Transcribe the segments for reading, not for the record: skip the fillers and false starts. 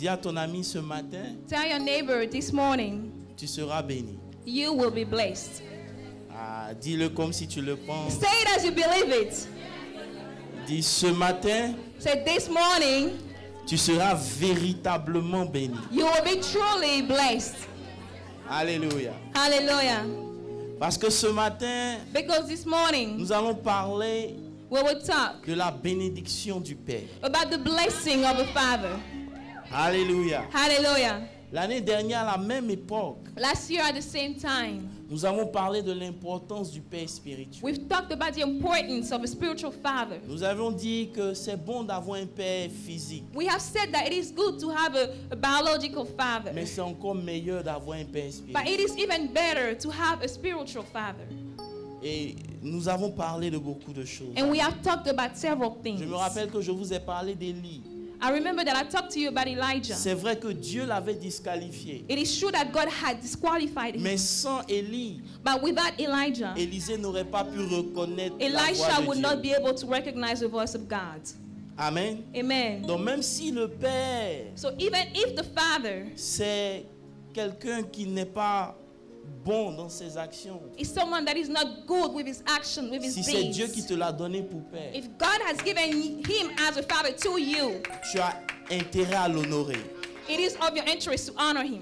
Dis à ton ami ce matin, Tell your neighbor this morning, tu seras béni. you will be blessed. Ah, dis-le comme si tu le penses. Say it as you believe it. Dis ce matin, Say this morning, tu seras véritablement béni. you will be truly blessed. Alléluia. Hallelujah. Parce que ce matin, Because this morning, nous allons parler we will talk de la bénédiction du Père. about the blessing of the Father. Alléluia. Hallelujah. L'année dernière, à la même époque, Last year at the same time, nous avons parlé de l'importance du Père spirituel. we've talked about the importance of a spiritual father. Nous avons dit que c'est bon d'avoir un Père physique, We have said that it is good to have a biological father, mais c'est encore meilleur d'avoir un Père but spirituel. it is even better to have a spiritual father. Et nous avons parlé de beaucoup de choses. And we have talked about several things. Je me rappelle que je vous ai parlé d'Élie. I remember that I talked to you about Elijah. C'est vrai que Dieu l'avait disqualifié. It is true that God had disqualified him, Mais sans Élie, but without Elijah, Élisée n'aurait pas pu reconnaître la Elisha voix would de not Dieu. be able to recognize the voice of God. Amen. Amen. Donc même si le Père, So even if the father c'est quelqu'un qui n'est pas bon dans ses actions, is someone that is not good with his action, with his si c'est deeds, Dieu qui te l'a donné pour Père, if God has given him as a father to you, tu as intérêt à l'honorer. it is of your interest to honor him.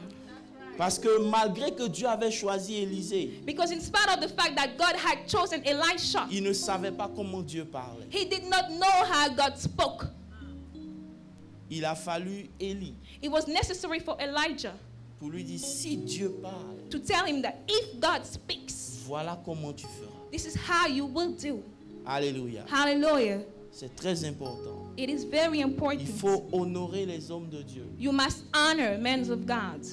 Parce que malgré que Dieu avait choisi Élisée, Because in spite of the fact that God had chosen Elisha, il ne savait pas comment Dieu parlait. he did not know how God spoke. Il a fallu Élie It was necessary for Elijah pour lui dire, si Dieu parle, to tell him that if God speaks, voilà comment tu feras. this is how you will do. Alléluia. Hallelujah. C'est très important. It is very Il important. faut honorer les hommes de Dieu. You must honor men of God.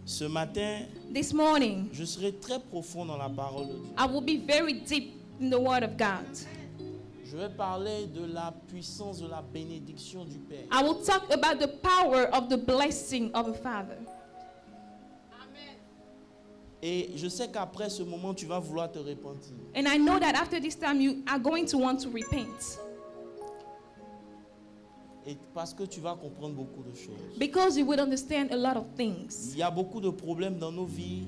Ce matin, This morning, je serai très profond dans la parole de Dieu. I will be very deep in the Word of God. Je vais parler de la puissance de la bénédiction du Père. I will talk about the power of the blessing of a Father. Et je sais qu'après ce moment, tu vas vouloir te repentir. And I know that after this time, you are going to want to repent. Et parce que tu vas comprendre beaucoup de choses. Because you would understand a lot of things. Il y a beaucoup de problèmes dans nos vies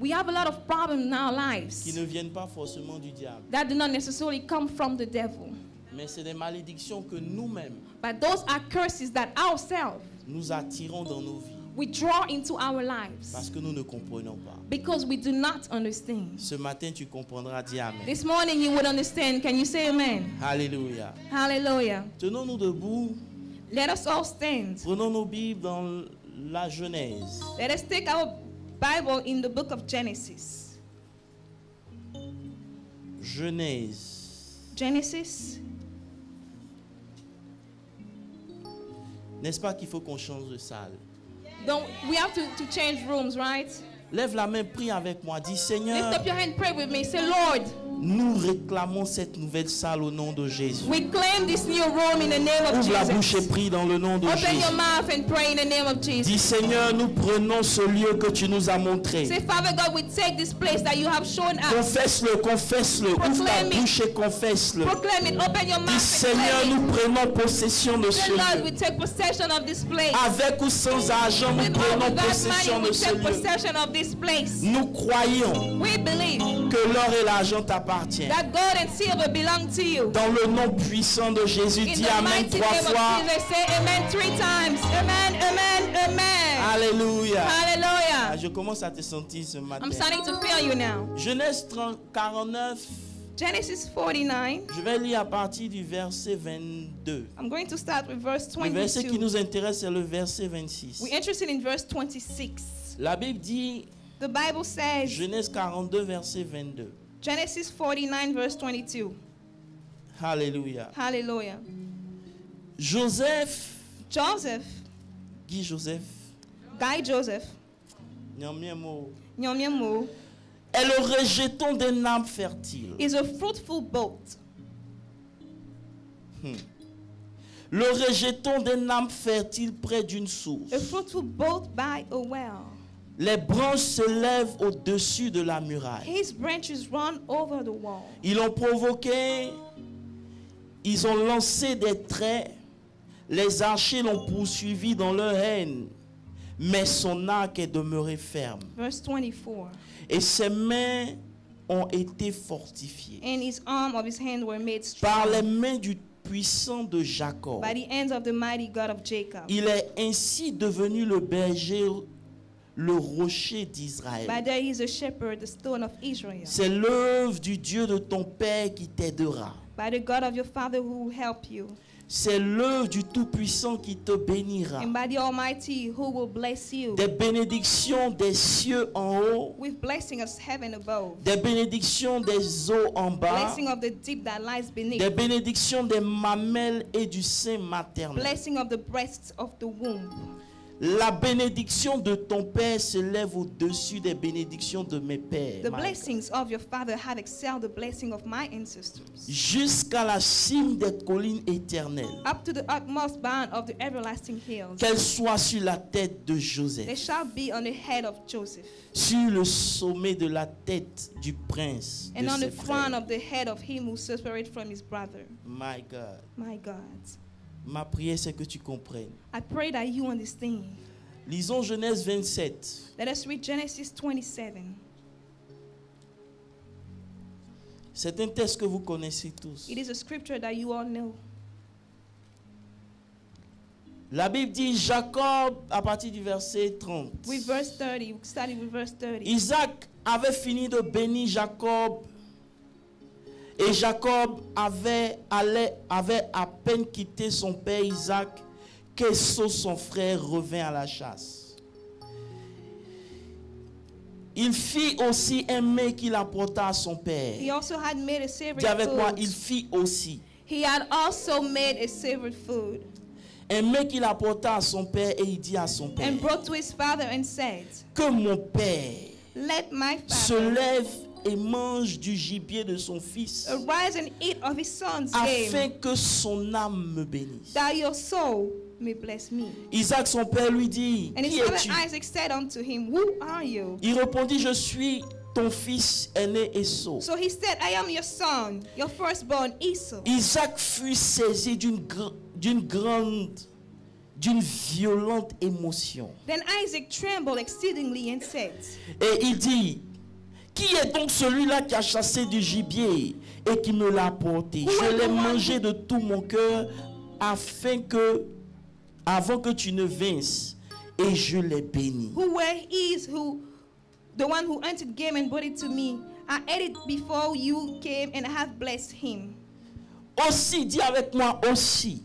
We have a lot of problems in our qui lives ne viennent pas forcément du diable. that do not necessarily come from the devil. Mais c'est des malédictions que nous-mêmes, But those are curses that ourselves, nous attirons dans nos vies. we draw into our lives. Parce que nous ne comprenons pas. Because we do not understand. Ce matin, tu comprendras, dis Amen. This morning you would understand. Can you say amen? Alléluia. Hallelujah. Tenons-nous debout. Let us all stand. Prenons nos Bibles dans la Genèse. Let us take our Bible in the book of Genesis. Genèse. Genesis. N'est-ce pas qu'il faut qu'on change de salle? Don't we have to change rooms, right? Lève la main, prie avec moi. Dis, Lift Seigneur, up your hand, pray with me. Say, Lord, nous réclamons cette nouvelle salle au nom de Jésus. we claim this new room in the name of Ouvre la bouche et Jesus. prie dans le nom de Open Jésus. your mouth and pray in the name of Dis, Jesus. Seigneur, nous prenons ce lieu que tu nous as montré. Say, Father God, we take this place that you have shown us. Confesse-le, confesse-le. Ouvre ta Proclaim it. bouche et confesse-le. Proclaim it. Open your Dis, mouth Seigneur, and nous claim prenons possession de it. ce Say, Lord, we lieu. take possession of this place. Avec ou sans argent, nous With or prenons without possession money, we de ce take lieu. possession of this place. Nous croyons We believe que l'or et l'argent t'appartiennent. that gold and silver belong to you. Dans le nom puissant de Jésus, In dis the Amen mighty 3 name fois. of Jesus, say amen 3 times. Amen, amen, amen. Alléluia. Ah, Hallelujah. je commence à te sentir ce matin. I'm starting to feel you now. Genèse 49, Genesis 49. je vais lire à partir du verset 22. I'm going to start with verse Le verset qui 22. nous intéresse, c'est le verset 26. We're interested in verse 26. La Bible dit, The Bible says, Genèse 42, verset 22. Genesis 49, verse 22. Alléluia. Hallelujah. Joseph, Joseph, Guy Joseph, Guy Joseph, Nyamiemo, Nyomyamo, est le rejeton d'un âme fertile. is a fruitful boat. Le rejeton d'un âme fertile près d'une source. A fruitful boat by a well. Les branches se lèvent au-dessus de la muraille. His branches run over the wall. Ils ont provoqué, ils ont lancé des traits Les archers l'ont poursuivi dans leur haine, mais son arc est demeuré ferme. Verse 24. Et ses mains ont été fortifiées And his arm of his hand were made par strong les mains du puissant de Jacob. by the hands of the mighty God of Jacob. Il est ainsi devenu le berger, le rocher By d'Israël. that he is a shepherd, the stone of Israel. C'est l'œuvre du Dieu de ton Père qui t'aidera. By the God of your father who will help you. C'est l'œuvre du Tout-Puissant qui te bénira. And by the Almighty who will bless you. Des bénédictions des cieux en haut, With blessing of heaven above. des bénédictions des eaux en bas, Blessing of the deep that lies beneath. des bénédictions des mamelles et du sein maternel. Blessing of the breasts of the womb. La bénédiction de ton Père s'élève au-dessus des bénédictions de mes pères. The my God. blessings of your father have excelled the blessing of my ancestors. Jusqu'à la cime des collines éternelles, Up to the utmost bound of the everlasting hills. qu'elle soit sur la tête de They Joseph, shall be on the head of Joseph, sur le sommet de la tête du prince de and on ses the crown frères. of the head of him who separated from his brother. My God. My God. Ma prière, c'est que tu comprennes. I pray that you understand. Lisons Genèse 27. Let us read Genesis 27. C'est un texte que vous connaissez tous. It is a scripture that you all know. La Bible dit Jacob, à partir du verset 30. With verse 30, we started with verse 30. Isaac avait fini de bénir Jacob. Et Jacob avait à peine quitté son père Isaac qu'Esau, son frère, revint à la chasse. Il fit aussi un mets qu'il apporta à son père. He also had made a savory Dis avec moi, food. il fit aussi. He had also made a savory food Un mets qu'il apporta à son père et il dit à son père, and brought to his father and said, que mon père let my se father lève et mange du gibier de son fils, arise and eat of his son's game, afin que son âme me bénisse. that your soul may bless me. Isaac, son père, lui dit, And his qui father es-tu? Isaac said unto him, who are you? Il répondit, je suis ton fils aîné Esau. So he said, I am your son, your firstborn Esau. Isaac fut saisi d'une violente émotion. Then Isaac trembled exceedingly and said, Et il dit, qui est donc celui-là qui a chassé du gibier et qui me l'a apporté? Je l'ai mangé de tout mon cœur avant que tu ne vinsses, et je l'ai béni. who were the one who hunted game and brought it to me? I ate it before you came and I have blessed him. Aussi, dis avec moi aussi,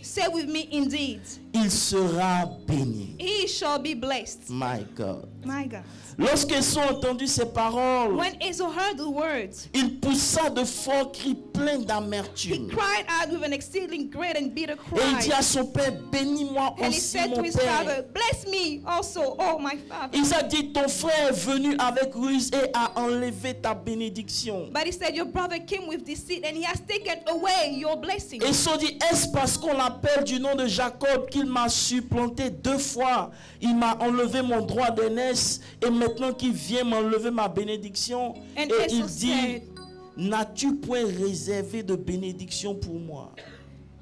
Say with me, indeed, il sera béni. he shall be blessed. My God. My God. Lorsqu'Esau entendu ces paroles, When Esau heard the words, il poussa de forts cris pleins he d'amertume. cried out with an exceeding great and bitter Et il dit cry. à son père, bénis-moi And he aussi said to mon his père. father, bless me also, oh my father. Isaac dit, ton frère est venu avec ruse et a enlevé ta bénédiction. But he said, your brother came with deceit and he has taken away your blessing. Esau dit, est-ce parce qu'on l'appelle du nom de Jacob qu'il m'a supplanté 2 fois? Il m'a enlevé mon droit d'aînesse et maintenant qu'il vient m'enlever ma bénédiction. And Et il Esau dit, said, n'as-tu point réservé de bénédiction pour moi?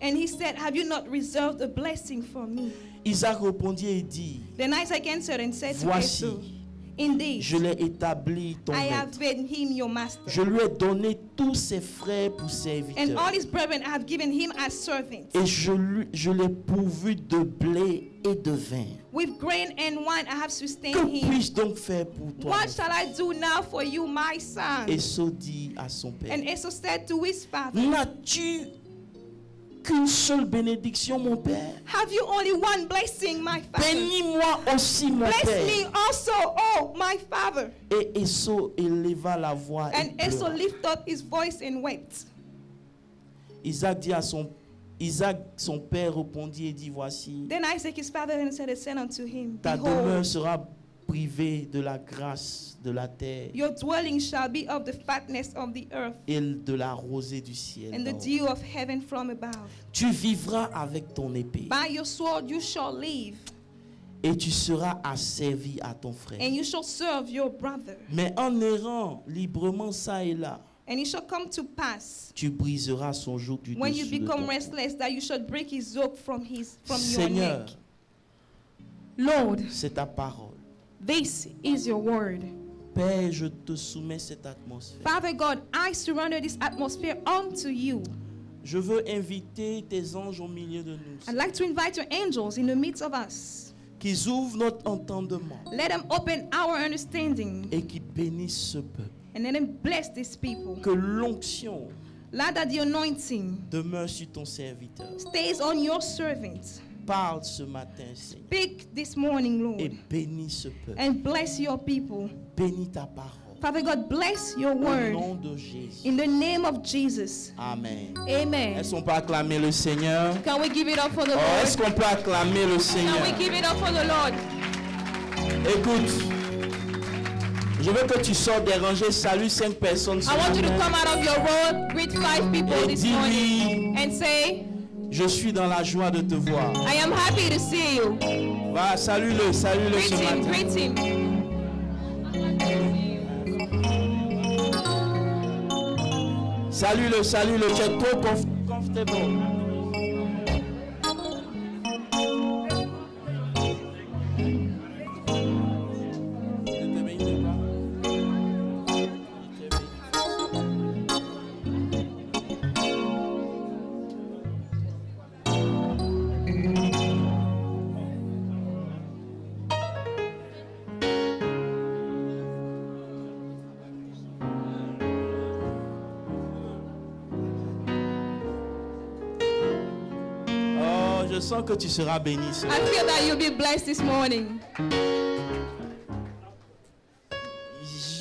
and he said, have you not reserved a blessing for me? Isaac répondit et dit, Then Isaac answered and said to voici, Esau, indeed, je l'ai établi ton I maître. have made him your master. Je lui ai donné tous ses frères pour And serviteurs. all his brethren I have given him as servants. Et je l'ai pourvu de blé et de vin. With grain and wine I have sustained Que him. puis-je donc faire pour toi? What shall I do now for you, my son? Esau dit à son père, And Esau said to his father, n'as-tu qu'une seule bénédiction, mon père? have you only one blessing, my father? Bénis-moi aussi, mon Bless père. me also, oh my father. Et Esau éleva la voix et And Esau pleura. lifted up his voice and wept. Isaac, son père, répondit et dit, voici, Then Isaac his father answered and said unto him, ta demeure behold, sera privée de la grâce de la terre your dwelling shall be of the fatness of the earth et de la rosée du ciel. and the d'en haut. dew of heaven from above. Tu vivras avec ton épée By your sword you shall live, et tu seras asservi à ton frère. and you shall serve your brother. Mais en errant librement ça et là, And it shall come to pass, tu briseras son joug du when you dessus de become ton restless, that you should break his yoke from your Seigneur, neck. Lord, c'est ta parole. this is your word. Père, je te soumets cette atmosphère. Father God, I surrender this atmosphere unto you. Je veux inviter tes anges au milieu de nous, I'd like to invite your angels in the midst of us. qu'ils ouvrent notre entendement Let them open our understanding et qui bénissent ce peuple. and let them bless these people. Que l'onction Lord, that the anointing demeure sur ton serviteur. stays on your servant. Parle ce matin, Seigneur, Speak this morning, et Lord, bénis ce peuple. and bless your people. Bénis ta parole. Father God, bless your Au word nom de Jésus. in the name of Jesus. Amen. Amen. Est-ce qu'on peut acclamer le Seigneur? Can we give it up for the Oh, Lord? est-ce qu'on peut acclamer le Can Seigneur? we give it up for the Lord? Écoute, je veux que tu sortes des rangées, salue 5 personnes. ce I want you to matin. come out of your road, greet 5 people Et this dis-lui, morning, and say, je suis dans la joie de te voir. I am happy to see you. Va, salue-le ce Greet him, matin. greet him. Salue-le, tu es trop comfortable. Je sens que tu seras béni. ce I matin. feel that you'll be blessed this morning.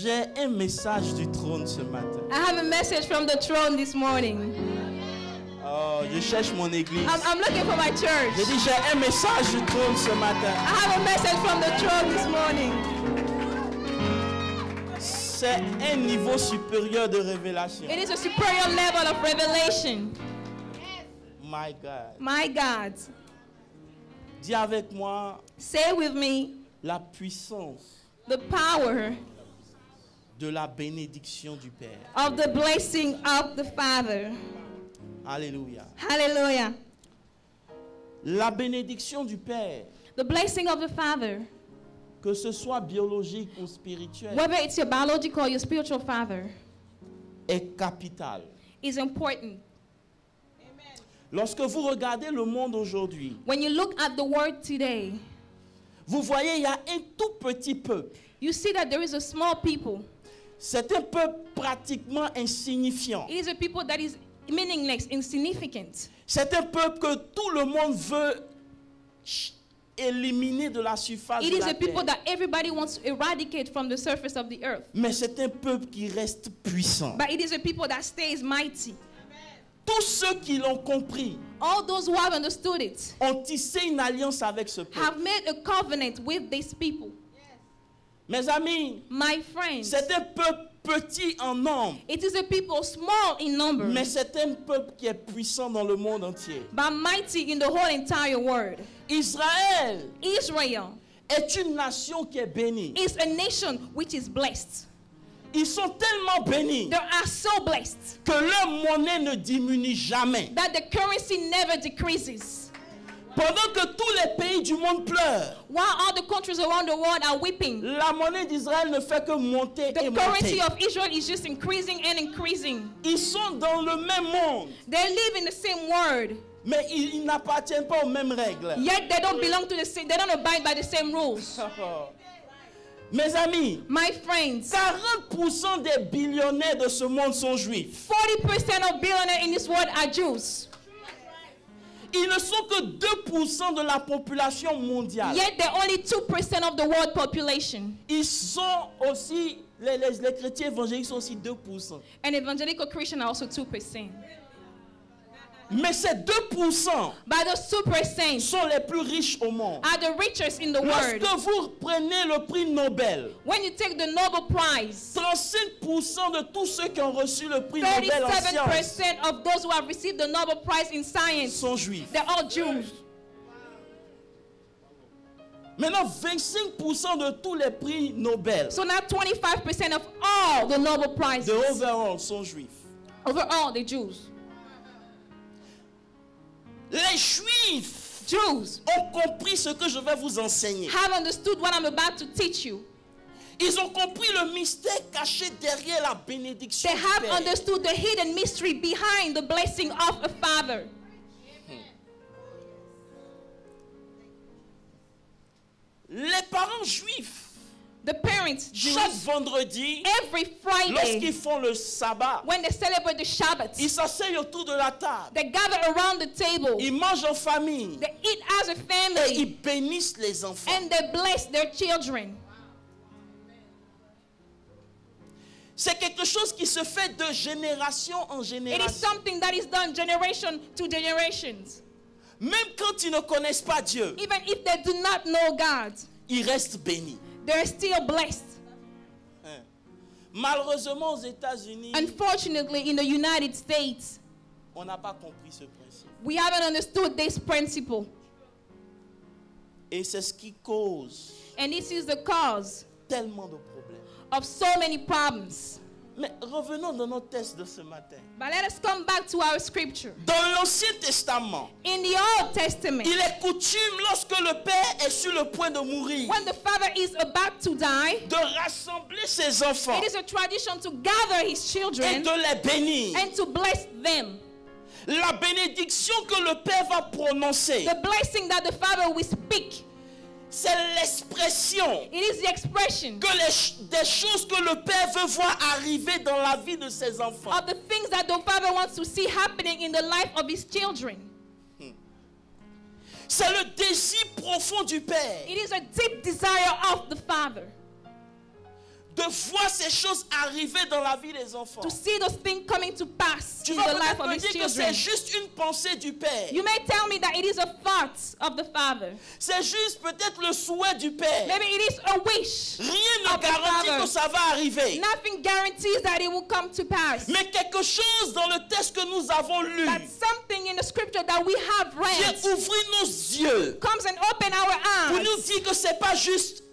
J'ai un message du trône ce matin. I have a message from the throne this morning. Oh, je cherche mon église. I'm looking for my J'ai church. dit, j'ai un message du trône ce matin. I have a message from the throne this morning. C'est un niveau supérieur de révélation. It is a superior level of revelation. My God. My God. Dis avec moi Say with me, la puissance the power de la bénédiction du Père. of the blessing of the Father. Alléluia. Hallelujah. La bénédiction du Père, The blessing of the Father, que ce soit biologique ou spirituel, whether it's your biological or your spiritual father, est capitale. is important. Lorsque vous regardez le monde aujourd'hui, When you look at the world today, vous voyez, il y a un tout petit peuple. you see that there is a small people. C'est un peuple pratiquement insignifiant. It is a people that is meaningless, insignificant. C'est un peuple que tout le monde veut éliminer de la surface It de is la a people terre. that everybody wants to eradicate from the surface of the earth. Mais c'est un peuple qui reste puissant. But it is a people that stays mighty. Tous ceux qui l'ont compris All those who have understood it ont tissé une alliance avec ce peuple. have made a covenant with these people. Mes amis, My friends, c'est un peuple petit en nombre, it is a people small in number, mais c'est un peuple qui est puissant dans le monde entier. but mighty in the whole entire world. Israël Israel est une nation qui est bénie. is a nation which is blessed. Ils sont tellement bénis They are so blessed que leur monnaie ne diminue jamais. that the currency never decreases. Pendant que tous les pays du monde pleurent, While all the countries around the world are weeping, la monnaie d'Israël ne fait que monter the et currency monter. of Israel is just increasing and increasing. Ils sont dans le même monde, They live in the same world, mais ils n'appartiennent pas aux mêmes règles. yet they don't belong to the same, they don't abide by the same rules. Mes amis, My friends, 40% des billionnaires de ce monde sont juifs. 40% of billionaires in this world are Jews. Ils ne sont que 2% de la population mondiale. Yet they're only 2% of the world population. Ils sont aussi, les chrétiens évangéliques sont aussi 2%. And evangelical Christians are also 2%. Mais ces 2% But those 2% sont les plus riches au monde. are the richest in the world. Lorsque vous prenez le prix Nobel, When you take the Nobel Prize, 35% de tous ceux qui ont reçu le prix Nobel en sciences 37% of those who have received the Nobel Prize in science, sont juifs. they're all Jews. Maintenant, 25% de tous les prix Nobel So now 25% of all the Nobel Prizes de overall sont juifs. overall the Jews. Les Juifs Jews ont compris ce que je vais vous enseigner. have understood what I'm about to teach you. Ils ont compris le mystère caché derrière la bénédiction. They du have Père. understood the hidden mystery behind the blessing of a father. Les parents juifs, The parents, chaque Jews, vendredi, every Friday, lorsqu'ils font le sabbat, when they celebrate the Shabbat, ils s'asseyent autour de la table. they gather around the table. Ils mangent en famille. They eat as a Et family ils bénissent les enfants. and they bless their children. C'est quelque chose qui se fait de génération en It is génération. something that is done generation to generations. Même quand ils ne connaissent pas Dieu, Even if they do not know God, ils restent bénis. they're still blessed. Malheureusement, aux États-Unis, Unfortunately, in the United States, on n'a pas compris ce principe. we haven't understood this principle. Et c'est ce qui cause And this is the cause tellement de problèmes. of so many problems. Mais revenons dans notre texte de ce matin. But let us come back to our scripture. Dans l'Ancien Testament, In the Old Testament, il est coutume, lorsque le Père est sur le point de mourir, when the father is about to die, de rassembler ses enfants it is a tradition to gather his et children de les bénir. and to bless them. La bénédiction que le Père va prononcer, The blessing that the father will speak, c'est l'expression it is the expression que des choses que le Père veut voir arriver dans la vie de ses enfants. of the things that the father wants to see happening in the life of his children. C'est le désir profond du Père It is a deep desire of the father de voir ces choses arriver dans la vie des enfants. to see those things coming to pass Tu in vas the life peut-être of me his dire que c'est children. juste une pensée du Père. You may tell me that it is a thought of the father. C'est juste peut-être le souhait du Père. Maybe it is a wish. Rien ne of the garantit father. que ça va arriver. Nothing guarantees that it will come to pass. Mais quelque chose dans le texte que nous avons lu But something in the scripture that we have vient read ouvrir nos yeux comes and open our pour nous eyes dire que c'est pas juste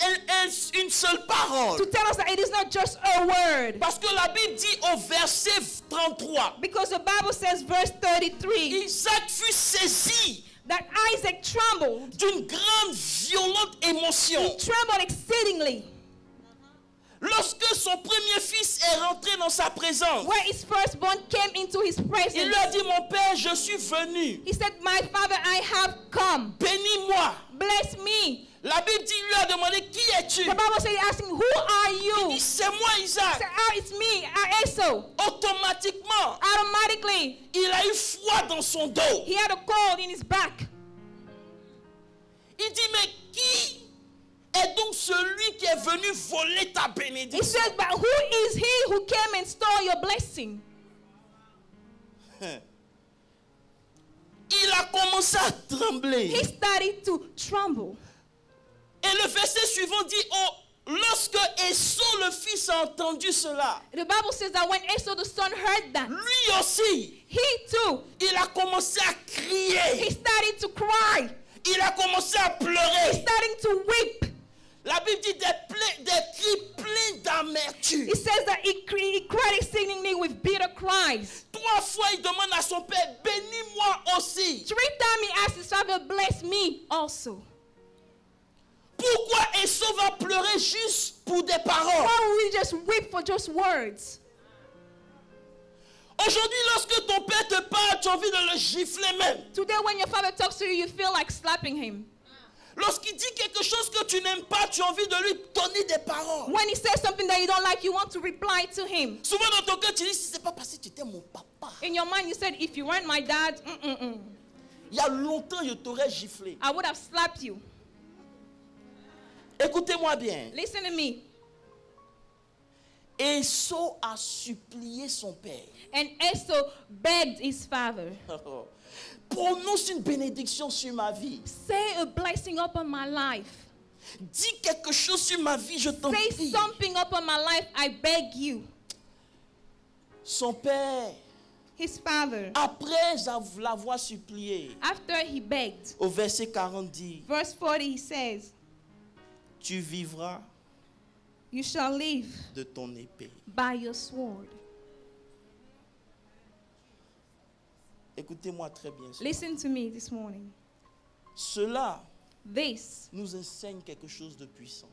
une seule parole. to tell us that it is not just a word. Parce que la Bible dit au verset 33, Because the Bible says, verse 33, Isaac fut saisi that Isaac trembled. d'une grande violente émotion He trembled exceedingly lorsque son premier fils est rentré dans sa présence. where his firstborn came into his Il presence. lui a dit, mon père, je suis venu. He said, my father, I have come. Bénis-moi. Bless me. La Bible dit, il lui a demandé, qui es-tu? The Bible says, asking, who are Il you? dit, c'est moi, He Isaac. said, oh, it's me, Esau. Automatiquement, Automatically, il a eu froid dans son dos. he had a cold in his back. Il dit, mais qui est donc celui qui est venu voler ta He bénédiction? said, but who is he who came and stole your blessing? Il a commencé à trembler. He started to tremble. Et le verset suivant dit, lorsque Esau le fils a entendu cela, The Bible says that when Esau the son heard that, lui aussi, he too, il a commencé à he crier. started to cry. Il a commencé à He pleurer. started to weep. La Bible dit des cris pleins d'amertume. He says that he cried exceedingly with bitter cries. 3 fois, il demande à son père, bénis-moi aussi. 3 times he asked his father, bless me also. Pourquoi Esau va pleurer juste pour des paroles? Why would we just weep for just words? Aujourd'hui, lorsque ton père te parle, tu as envie de le gifler même. Today when your father talks to you, you feel like slapping him. Lorsqu'il dit quelque chose que tu n'aimes pas, tu as envie de lui donner des paroles. When he says something that you don't like, you want to reply to him. Souvent dans ton cœur, tu dis, si c'est pas parce que tu étais mon papa. In your mind, you said, if you weren't my dad, Il y a longtemps, je t'aurais giflé. I would have slapped you. Écoutez-moi bien. Listen to me. Esau a supplié son père. And Esau begged his father, Prononce une bénédiction sur ma vie. say a blessing upon my life. Dis quelque chose sur ma vie, je t'en Say prie. something upon my life, I beg you. Son père, His father, après l'avoir supplié, after he begged, au verset 40 dit, verse 40 he says, tu vivras You shall live de ton épée. by your sword. Écoutez-moi très bien. Listen to me this morning. Cela This nous enseigne quelque chose de puissant.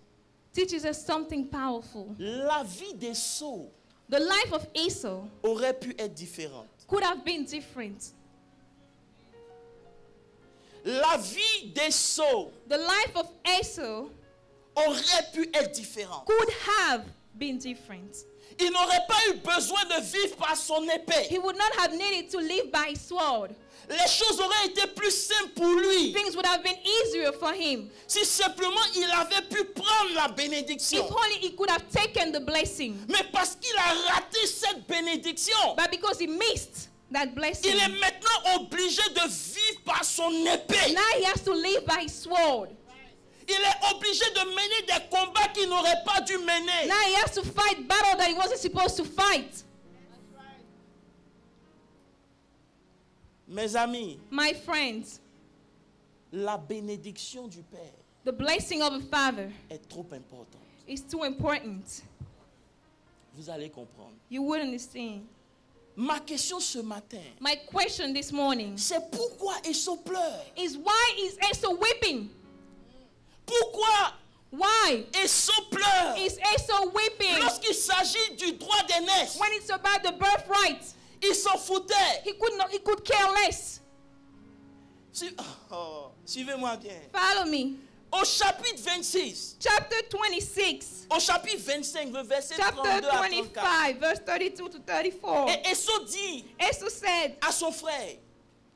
teaches us something powerful. La vie d'Esau The life of Esau aurait pu être différente. could have been different. La vie d'Esau The life of Esau aurait pu être différente. could have been different. Il n'aurait pas eu besoin de vivre par son épée. He would not have needed to live by his sword. Les choses auraient été plus simples pour lui Things would have been easier for him si simplement il avait pu prendre la if bénédiction. only he could have taken the blessing. Mais parce qu'il a raté cette bénédiction, But because he missed that blessing, il est maintenant obligé de vivre par son épée. now he has to live by his sword. Il est obligé de mener des combats qu'il n'aurait pas dû mener. Now he has to fight battle that he wasn't supposed to fight. Mes amis, My friends, la bénédiction du Père the blessing of a father est trop importante. is too important. Vous allez comprendre. You would understand. Ma question ce matin, My question this morning c'est pourquoi Esau pleure? is, why is Esau weeping? Pourquoi Why Esau pleure? is Esau weeping? Lorsqu'il s'agit du droit d'aînesse, When it's about the birthright, il s'en foutait. he could care less. Suivez-moi bien. Follow me. Au chapitre 26, Chapter 26, au chapitre 25, le verset chapter 32 à 34. 25, verse 32 to 34. Et Esau dit Esau said à son frère,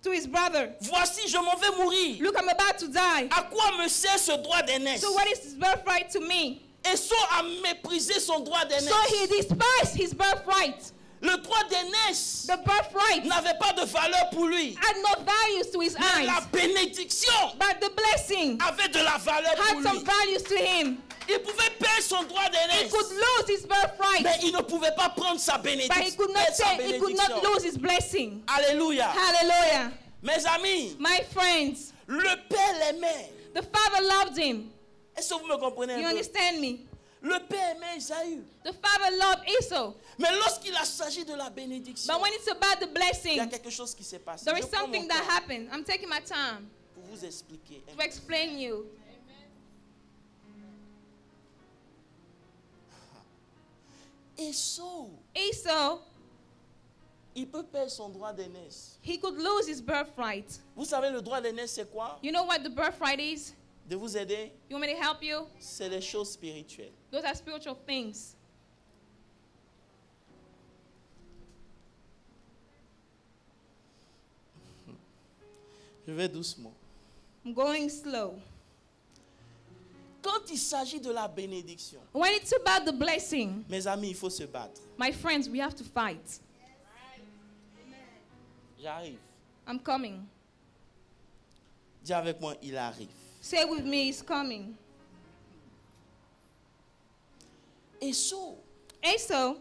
to his brother, voici, je m'en vais mourir. look, I'm about to die. À quoi me sert ce droit d'aînesse? So what is his birthright to me? Esau a méprisé son droit d'aînesse. So he despised his birthright. Le droit d'aînesse The birthright n'avait pas de valeur pour lui. had no values to his Mais la eyes, bénédiction but the blessing avait de la valeur pour had some lui. values to him. Il pouvait perdre son droit He d'aînesse, could lose his birthright, mais il ne pouvait pas prendre sa but he bénédiction. could not he could not bénédiction. lose his blessing. Alléluia. Hallelujah. Mes amis, My friends, le Père l'aimait. the father loved him. Est-ce que vous me comprenez You un peu? understand me? Le Père aimait Esaü. The father loved Esau, Mais lorsqu'il s'agit de la bénédiction, but when it's about the il y a blessing, quelque chose qui s'est passé. there Je is prends mon something that temps happened. I'm taking my time pour vous expliquer. to explain you. Esau, Esau, il peut perdre son droit d'aînesse. he could lose his birthright. Vous savez, le droit d'aînesse, c'est quoi? You know what the birthright is? De vous aider, You want me to help you? c'est les choses spirituelles. Those are spiritual things. Je vais doucement. I'm going slow. Quand il s'agit de la bénédiction, When it's about the blessing, mes amis, il faut se battre. my friends, we have to fight. J'arrive. I'm coming. Dis avec moi, il arrive. Say with me, he's coming. Esau. Esau,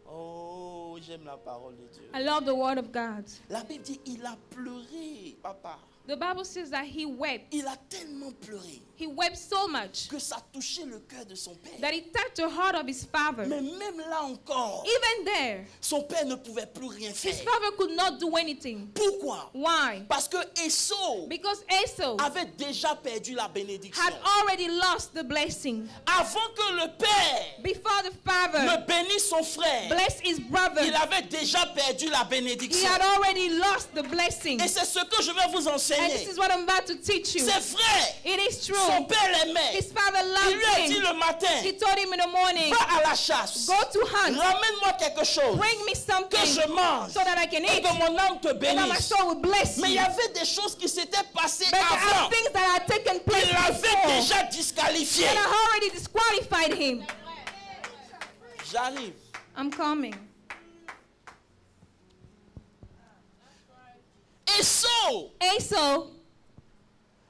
Oh, j'aime la parole de Dieu. I love the word of God. La Bible dit, il a pleuré, papa. The Bible says that he wept. Il a tellement pleuré He wept so much que ça touchait le cœur de son père. that it touched the heart of his father. Mais même là encore, Even there, son père ne pouvait plus rien his faire. father could not do anything. Pourquoi? Why? Parce que Esau Because Esau avait déjà perdu la bénédiction. had already lost the blessing. Avant que le père Before the father ne bénisse son frère, blessed his brother, il avait déjà perdu la he bénédiction. had already lost the blessing. Et c'est ce que je vais vous And enseigner. this is what I'm about to teach you. C'est vrai. It is Son true. père l'aimait. His father Il loved lui a dit him. le matin, He told him in the morning, va à la chasse. go to hunt, Ramène-moi quelque chose bring me que something je mange so that I can et eat, que mon âme te and that my bénisse. soul will bless Mais il y you. avait des choses qui s'étaient passées But there are avant. things that had taken place Il l'avait before déjà disqualifié. that have already disqualified him. J'arrive. I'm coming. Esau, Esau,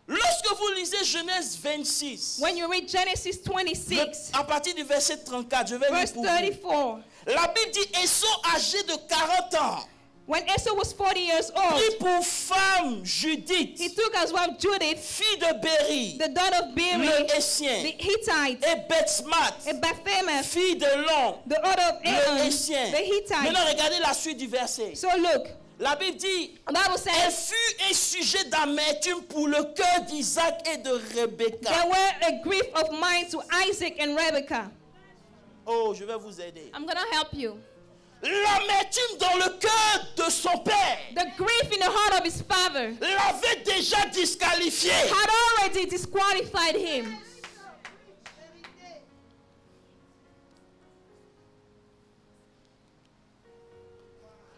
lorsque vous lisez Genèse 26, when you read Genesis 26, à partir du verset 34, je vais lire verse pour vous. 34, La Bible dit Esau âgé de 40 ans When Esau was 40 years old, prit pour femme he Judith, took as wife Judith, fille de Béri, the daughter of Beri, le the Hessien, Hittite, et Bethsmat, and Bethlehem, fille de Lon, the daughter of le Aaron, Hessien. the Hittite. Maintenant, regardez la suite du verset. So look, La Bible dit, the Bible elle says fut un sujet d'amertume pour le cœur d'Isaac et de Rebecca. there were a grief of mind to Isaac and Rebekah. Oh, je vais vous aider. I'm going to help you. L'amertume dans le cœur de son père The grief in the heart of his father l'avait déjà disqualifié. had already disqualified him.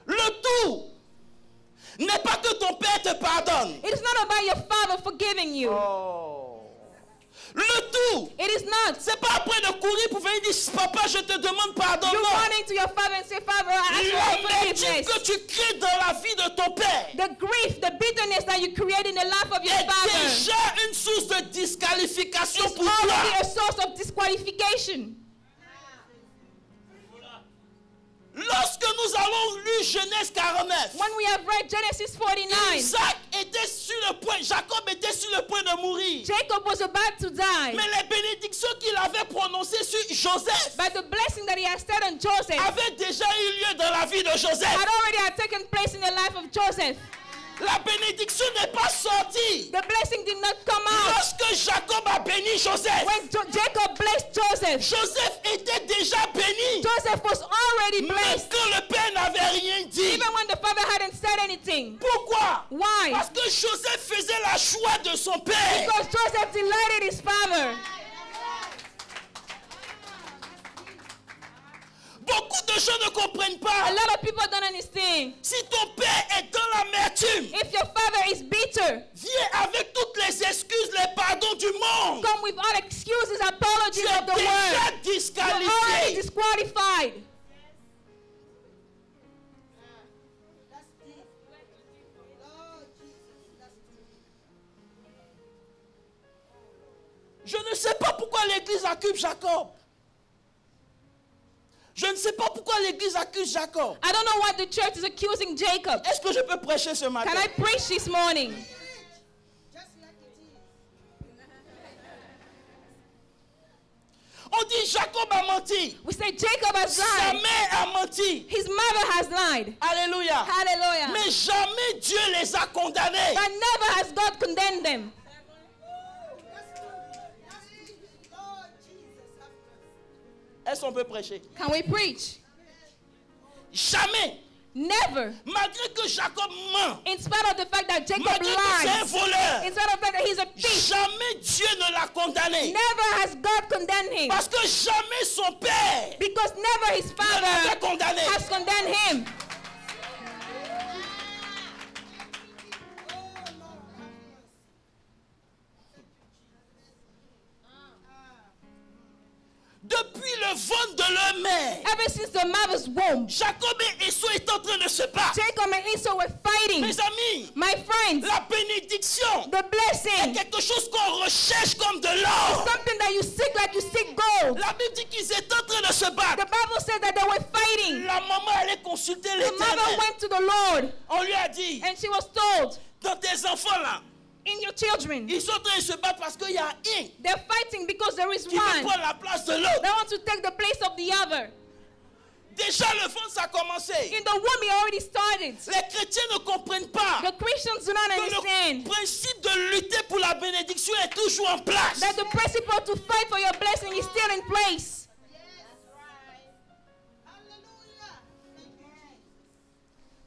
Le tout n'est pas que ton père te pardonne. It is not about your father forgiving you. Le tout, It is not c'est pas après de courir pour venir dire papa, je te demande pardon. you Non. running to your father and say, Father, I ask for L'amertume forgiveness. que tu crées dans la vie de ton père The grief, the bitterness that you create in the life of your est father déjà une source de disqualification is pour already toi. a source of disqualification. Lorsque nous avons lu Genèse 49, When we have read Genesis 49, Isaac était sur le point, Jacob était sur le point de mourir. Jacob was about to die. Mais les bénédictions qu'il avait prononcées sur Joseph But the blessing that he had said on Joseph avaient déjà eu lieu dans la vie de Joseph. had already taken place in the life of Joseph. La bénédiction n'est pas sortie. The blessing did not come out. Lorsque Jacob a béni Joseph, When Jacob blessed Joseph, Joseph était déjà béni. Joseph was already Mais blessed. quand le père n'avait rien dit. Even when the father hadn't said anything. Pourquoi? Why? Parce que Joseph faisait la joie de son père. Because Joseph delighted his father. Beaucoup de gens ne comprennent A pas. lot of people don't understand. Si ton père est dans l'amertume, If your father is bitter, viens avec toutes les excuses, les pardons du monde. come with all excuses, Tu apologies es of the déjà world. You're already disqualifié. disqualified. Je ne sais pas pourquoi l'église accuse Jacob. Je ne sais pas pourquoi l'église accuse Jacob. I don't know why the church is accusing Jacob. Est-ce que je peux prêcher ce matin? Can I preach this morning? On dit Jacob a menti. We say Jacob has Sa lied. mère a menti. His mother has lied. Alléluia. Hallelujah. Mais jamais Dieu les a condamnés. But never has God condemned them. Est-ce qu'on peut prêcher? Can we preach? Jamais. Never. Malgré que Jacob ment. In spite of the fact that Jacob Malgré que c'est un lies. voleur. In spite of the fact that he's a thief. Jamais Dieu ne l'a condamné. Never has God condemned him. Parce que jamais son père Because never his ne l'avait father condamné. has condemned him. Depuis le ventre de leur mère, Ever since the mother's womb, Jacob et Esau est en train de se battre. Jacob and Esau were fighting. Mes amis, My friends, la bénédiction the est blessing, quelque chose qu'on recherche comme de l'or. something that you seek gold. La Bible dit qu'ils étaient en train de se The battre. Bible said that they were fighting. La maman allait consulter The mother l'Éternel. went to the Lord On lui a dit, and she was told, dans tes enfants là, in your children, ils sont en train de se battre parce qu'il y a un they're fighting because there is qui veut one prendre la place de l'autre. that wants to take the place of the other. Déjà le ventre ça a commencé. In the womb, it already started. Les chrétiens ne comprennent pas The Christians do not que understand le principe de lutter pour la bénédiction est toujours en place. that the principle to fight for your blessing is still in place.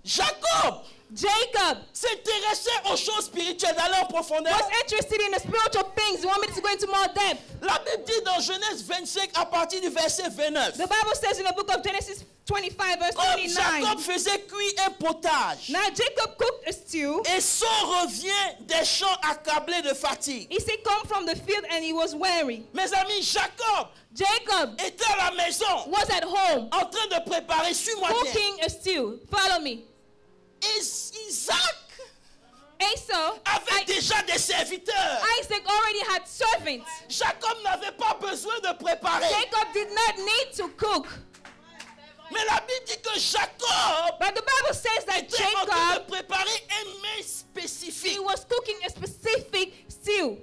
Jacob Jacob s'intéressait aux choses spirituelles, d'aller en profondeur. was interested in the spiritual things. You want me to go into more depth? La Bible dit dans Genèse 25 à partir du verset 29. The Bible says in the book of Genesis 25 verse Comme 29. Jacob faisait cuire un potage, Now Jacob cooked a stew. Esau revient des champs accablé de fatigue. He said come from the field and he was weary. Mes amis, Jacob Jacob était à la maison was at home en train de préparer, suis-moi bien. cooking a stew. Follow me. Isaac Esau, avait déjà des serviteurs. Isaac already had servants. Jacob n'avait pas besoin de préparer. Jacob did not need to cook. Mais la Bible dit que Jacob But the Bible says that était en train de Jacob, préparer un mets spécifique. he was cooking a specific stew.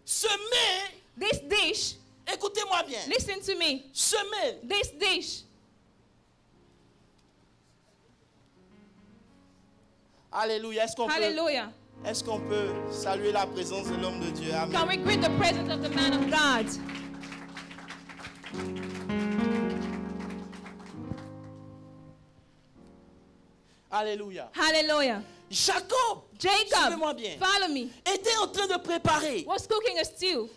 Ce mets, This dish, écoutez-moi bien, listen to me, ce mets, this dish. alléluia, Hallelujah. est-ce qu'on peut saluer la présence de l'homme de Dieu? Amen. Can we greet the presence of the man of God? Alléluia. Hallelujah. Jacob, suivez-moi Jacob, bien, follow me, était en train de préparer. was cooking a stew.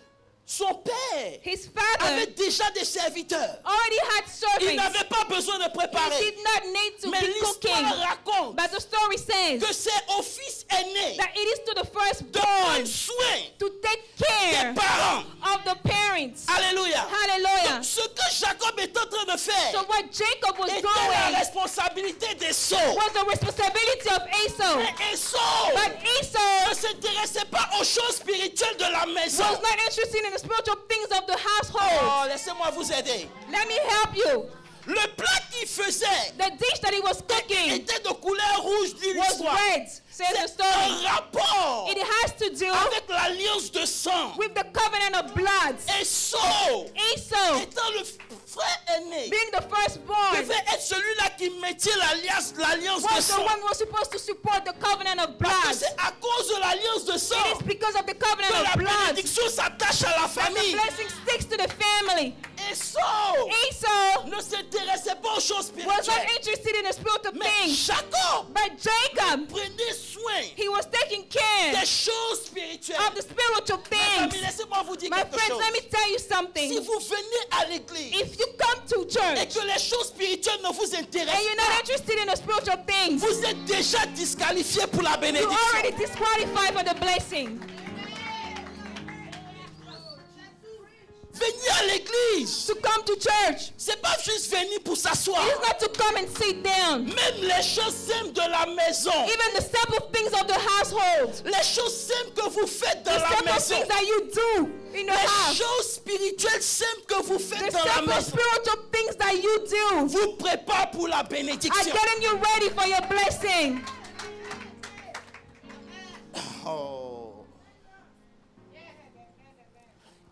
Son père His avait father déjà des serviteurs. already had Il servants. n'avait pas besoin de He préparer. did not need to Mais be l'histoire cooking. raconte But the story says que c'est au fils aîné that it is to the de prendre firstborn soin to take des care parents. of the parents. Alléluia. Hallelujah. Donc, ce que Jacob est en train de faire So what Jacob was était la doing responsabilité d'Esau. was the responsibility of Esau. Mais Esau But ne Esau s'intéressait pas aux choses spirituelles de la maison. was not interested in the spiritual things of the household. Oh, laissez-moi vous aider. Let me help you. Le plat qu'il faisait The dish that he was cooking était de couleur rouge, dit was l'histoire. red, says the C'est story. un rapport It has to do avec l'alliance de sang. with the covenant of blood. Esau, Esau, étant le frère aîné, being the firstborn, devait être celui-là qui mettait l'alliance de was the sang. one who was supposed to support the covenant of Parce que blood. c'est à cause de l'alliance de sang It is because of the covenant que la of blood bénédiction s'attache à la that the famille. blessing sticks to the family. Esau Esau ne s'intéressait pas aux choses was not spirituelles. interested in the spiritual Mais things, Jacob but Jacob, prenait soin he was taking care des choses spirituelles. of the spiritual Mes amis, things. laissez-moi vous dire My quelque friends, chose. let me tell you Si something. vous venez à l'église If you come to et church que les choses spirituelles ne vous and intéressent you're not pas, interested in the spiritual things, vous êtes déjà disqualifié pour la you're bénédiction. already disqualified for the blessing. Venir à l'église, To come to church c'est pas juste venir pour s'asseoir. is not to come and sit down. Même les choses simples de la maison, Even the simple things of the household, les choses simples que vous faites dans the la simple maison, things that you do in your les house, choses spirituelles simples que vous the faites dans la simple maison, spiritual things that you do vous préparent pour la are bénédiction. getting you ready for your blessing. Oh.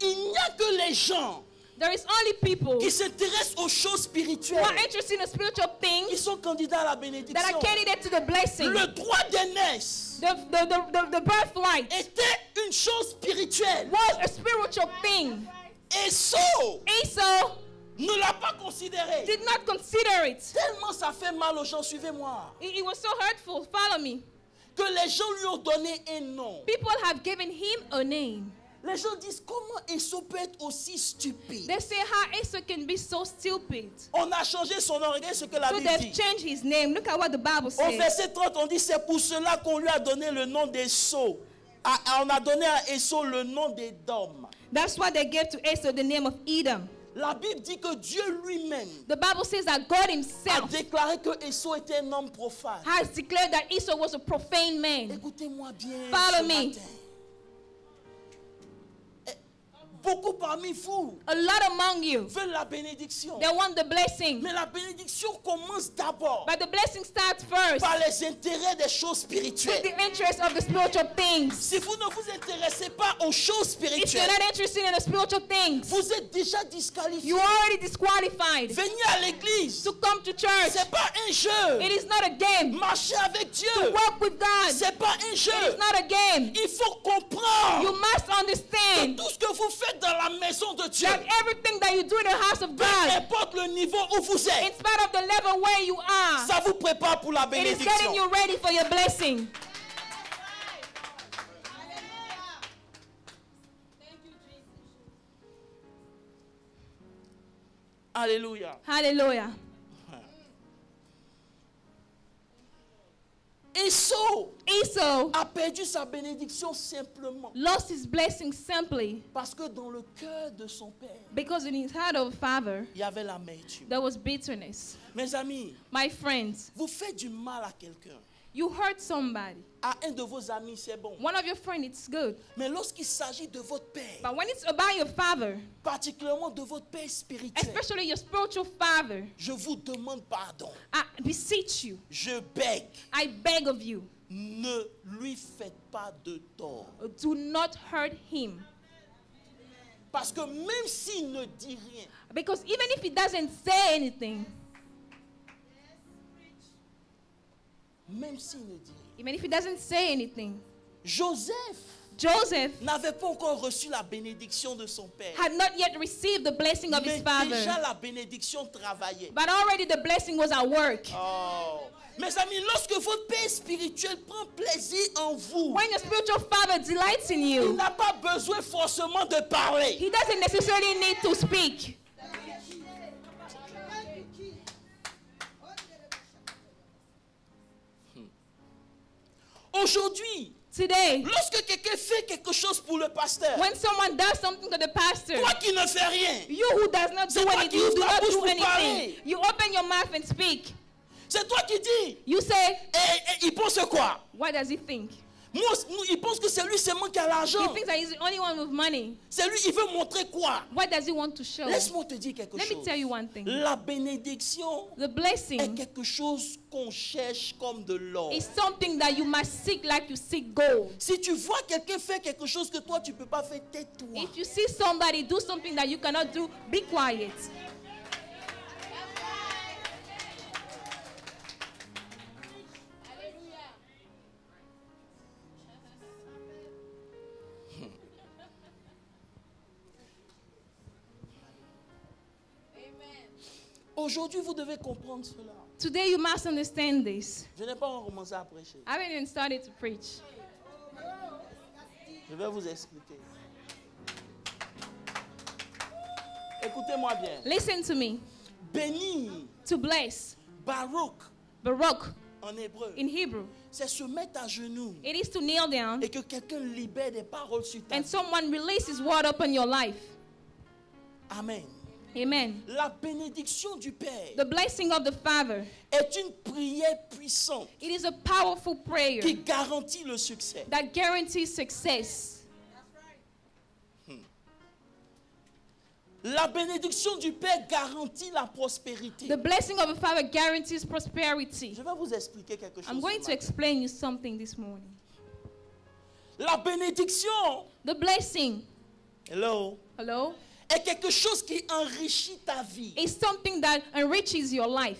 Il n'y a que les gens There is only people qui s'intéressent aux choses who spirituelles are interested in the spiritual qui things sont candidats à la that are bénédiction. candidate to the blessing. Le droit d'aînesse The birthright était une chose spirituelle. was a spiritual thing. Esau Esau ne l'a pas considéré. did not consider it. Tellement ça fait mal aux gens, suivez-moi, It was so hurtful. Follow me. que les gens lui ont donné un nom. People have given him a name. Les gens disent comment Esau peut être aussi stupide. They say how Esau can be so stupid. On a changé son nom, regardez ce que la So Bible they've dit. changed his name. Look at what the Bible Au says. verset 30, on dit c'est pour cela qu'on lui a donné le nom d'Esau. On a donné à Esau le nom d'Édom. That's why they gave to Esau the name of Edom. La Bible dit que Dieu lui-même The Bible says that God a himself déclaré que Esau était un homme profane. has declared that Esau was a profane man. Écoutez-moi bien. Follow ce me. matin. Beaucoup parmi vous A lot among you, veulent la bénédiction. they want the blessing. Mais la bénédiction commence d'abord But the blessing starts first par les intérêts des choses with spirituelles. the interest of the spiritual things. Si vous ne vous intéressez pas aux choses If you're spirituelles, not interested in the spiritual things, vous êtes déjà disqualifié. you are already disqualified Venir à l'église, to come to church. c'est pas un jeu. It is not a game. Marcher avec Dieu, Walk with God. c'est pas un It jeu. is not a game. Il faut comprendre You must que understand tout ce que vous faites dans la maison de Dieu, that everything that you do in the house of peu God, importe le niveau où vous in êtes, spite of the level where you are, ça vous prépare pour la it is getting bénédiction. you ready for your blessing. Alléluia. Hallelujah. Esau Esau a perdu sa bénédiction simplement lost his blessing simply parce que dans le cœur de son père, because in his heart of father il y avait l'amertume. there was bitterness. Mes amis, My friends, vous faites du mal à quelqu'un. You hurt somebody. À un de vos amis, c'est bon. One of your friends, it's good. Mais lorsqu'il s'agit de votre père, But when it's about your father, particulièrement de votre père spirituel, especially your spiritual father, je vous demande pardon. I beseech you, Je bègue. I beg of you, Ne lui faites pas de tort. do not hurt him. Parce que même s'il ne dit rien, Because even if he doesn't say anything, même s'il ne dit rien, even if he doesn't say anything, Joseph n'avait pas encore reçu la bénédiction de son père. had not yet received the blessing of Mais his father. déjà la bénédiction travaillait. But already the blessing was at work. Oh. Mes amis, lorsque votre père spirituel prend plaisir en vous, When your spiritual father delights in il you, n'a pas besoin forcément de parler. he doesn't necessarily need to speak. Aujourd'hui, Today, lorsque quelqu'un fait quelque chose pour le pasteur, when someone does something to the pastor, toi qui ne fais rien, you who does not C'est do toi anything, qui you ouvres do ta not bouche do pour anything. parler. You open your mouth and speak. c'est toi qui dis. You say, Et il pense quoi? what does he think? Il pense que c'est lui seulement qui a He l'argent. thinks that he's the only one with money. C'est lui, il veut montrer quoi? What does he want to show? Laisse-moi te dire quelque Let chose. me tell you one thing. La bénédiction The est blessing quelque chose qu'on cherche comme de l'or. is something that you must seek like you seek gold. Si tu vois quelqu'un faire quelque chose que toi tu ne peux pas faire, tais-toi. If you see somebody do something that you cannot do, be quiet. Aujourd'hui, vous devez comprendre cela. Today you must understand this. Je n'ai pas encore commencé à prêcher. I haven't even started to preach. Je vais vous expliquer. Écoutez-moi bien. Listen to me. Bénir, To bless, Baruch Baruch en hébreu, in Hebrew, c'est se mettre à genoux it is to kneel down et que quelqu'un libère des paroles sur ta and vie. someone releases word upon your life. Amen. Amen. La bénédiction du Père The blessing of the Father, est une prière puissante it is a powerful prayer qui garantit le succès. that guarantees success. La bénédiction du Père garantit la prospérité. The blessing of the Father guarantees prosperity. Je vais vous expliquer quelque chose. I'm going ce to matin. explain you something this morning. La bénédiction, The blessing, hello, hello, est quelque chose qui enrichit ta vie. is something that enriches your life.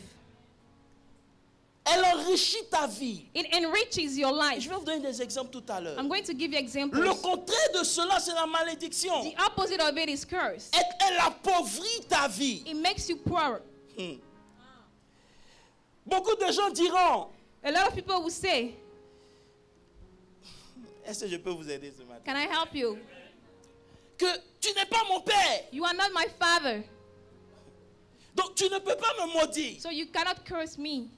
Elle enrichit ta vie. It enriches your Et life. je vais vous donner des exemples tout à l'heure. I'm going to give you Le examples. contraire de cela, c'est la malédiction. The opposite of it is curse. Elle appauvrit ta vie. It makes you poor. Beaucoup de gens diront, A lot of people will say, est-ce que je peux vous aider ce matin? can I help you? Que tu n'es pas mon père. You are not my father, Donc tu ne peux pas me maudire. so you cannot curse me.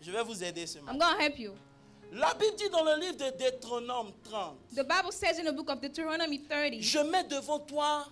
Je vais vous aider ce matin. I'm going to help you. La Bible dit dans le livre de Deutéronome 30, The Bible says in the book of Deuteronomy 30, je mets devant toi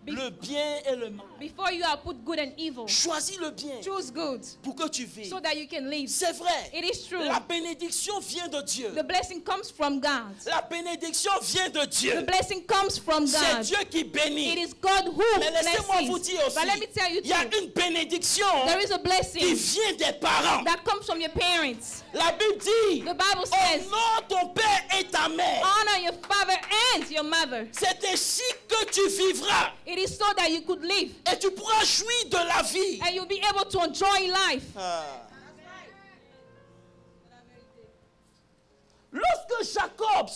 le bien et le mal. before you are put good and evil, Choisis le bien choose good pour que tu vives. so that you can live. C'est vrai. It is true. La bénédiction vient de Dieu. The blessing comes from God. La bénédiction vient de The Dieu. blessing comes from C'est God. Dieu qui It bénit. is God who Mais laissez-moi vous blesses. dire aussi, But let me tell you il y a too, une bénédiction there is a qui blessing vient des parents. that comes from your parents. La Bible dit, The Bible says, honore ton père et ta mère. honor your father and your mother. C'est ainsi que tu vivras. It is so that you could live Et tu pourras jouir de la vie. and you'll be able to enjoy life. Lorsque Jacob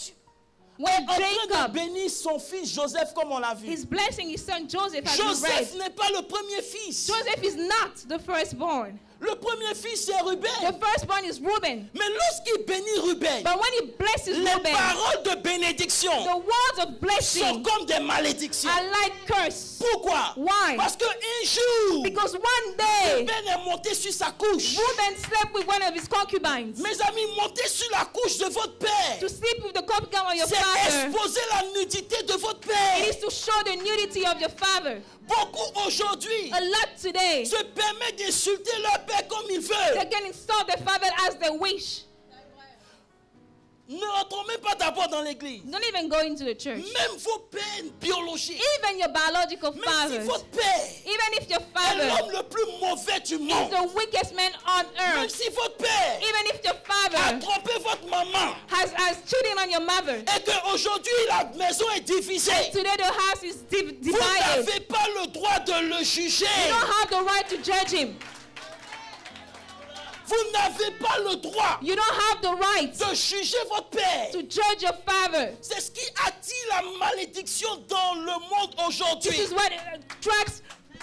When est en train de Jacob bénir son fils Joseph, comme on l'a vu, is blessing his son Joseph, as we Joseph read, n'est pas le premier fils. Joseph is not the firstborn. Le premier fils, c'est The Ruben. firstborn is Reuben. Mais lorsqu'il bénit Ruben, But when he blesses les Reuben, paroles de bénédiction the words of sont blessing comme des malédictions. are like curse. Pourquoi? Why? Parce qu'un jour, Because one day, Ruben est monté sur sa couche. Reuben slept with one of his concubines. Mes amis, monter sur la couche de votre père, To sleep with the concubine of your c'est father, exposer la nudité de votre it père. is to show the nudity of your father. Beaucoup aujourd'hui A lot today, se permettent d'insulter leur père comme ils veulent. they can insult their father as they wish. Ne rentrons même pas d'abord dans l'église. Don't even go into the church. Même vos pères biologiques, Even your biological même si fathers, votre père even if your est father l'homme le plus mauvais du is monde, the weakest man on même earth, si votre père even if your a father trompé votre maman has cheated on your mother, et qu'aujourd'hui la maison est divisée, today the house is vous divided, n'avez pas le droit de le juger. you don't have the right to judge him. Vous n'avez pas le droit You don't have the right de juger votre père. to judge your father. C'est ce qui attire la malédiction dans le monde This aujourd'hui. is what attracts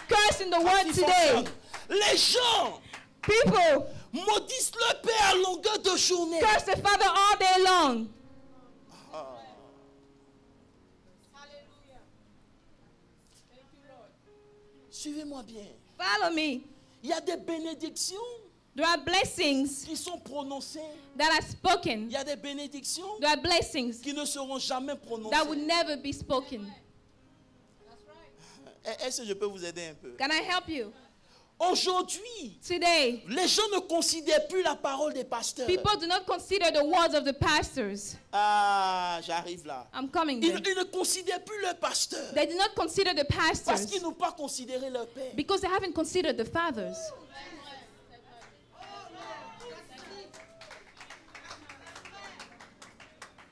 curse in the world Il today. fonctionne. Les gens People maudissent leur père à longueur de journée. curse their father all day long. Suivez-moi bien. Follow me. Il y a des bénédictions There are blessings qui sont prononcées. that are spoken. Il y a des bénédictions There are blessings qui ne seront jamais prononcées. that would never be spoken. Est-ce que je peux vous aider un peu? Can I help you? Aujourd'hui, Today, les gens ne considèrent plus la parole des pasteurs. people do not consider the words of the pastors. Ah, j'arrive là. I'm coming Ils, there. ils ne considèrent plus leur pasteur They do not consider the parce pastors qu'ils n'ont pas considéré leur père. because they haven't considered the fathers.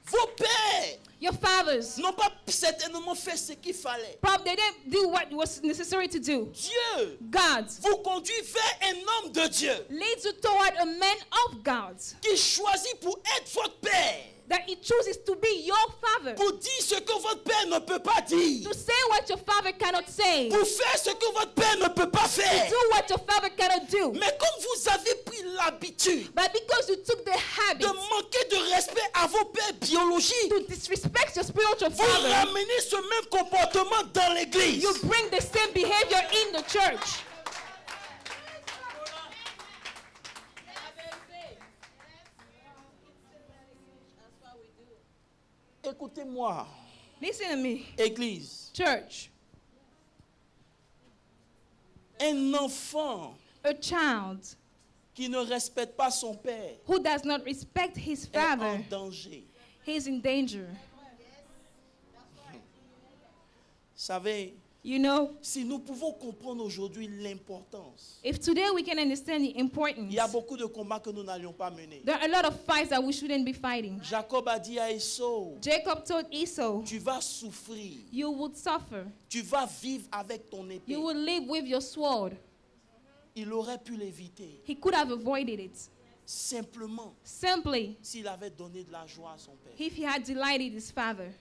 Vos pères Your fathers, n'ont pas certainement fait ce qu'il fallait. probably they didn't do what was necessary to do. Dieu God vous conduit vers un homme de Dieu leads you toward a man of God qui choisit pour être votre père, that he chooses to be your father, pour dire ce que votre père ne peut pas dire, to say what your father cannot say, pour faire ce que votre père ne peut pas faire. do what your father cannot do. Mais comme vous avez pris l'habitude But because you took the habit de manquer de respect à vos pères biologiques, to disrespect your spiritual vous father, ramenez ce même comportement dans l'église. you bring the same behavior in the church. Écoutez-moi, Listen to me, église. church. Un enfant A child qui ne respecte pas son père who does not respect his est en father, danger. he is in danger. Savez, You know, si nous pouvons comprendre aujourd'hui l'importance, if today we can understand the il importance, y a beaucoup de combats que nous n'allions pas mener. there are a lot of fights that we shouldn't be fighting. Jacob a dit à Esau, Jacob told Esau, tu vas souffrir, you would suffer. tu vas vivre avec ton épée. You will live with your sword. Il aurait pu l'éviter, He could have avoided it simplement simply s'il avait donné de la joie à son père. if he had delighted his father.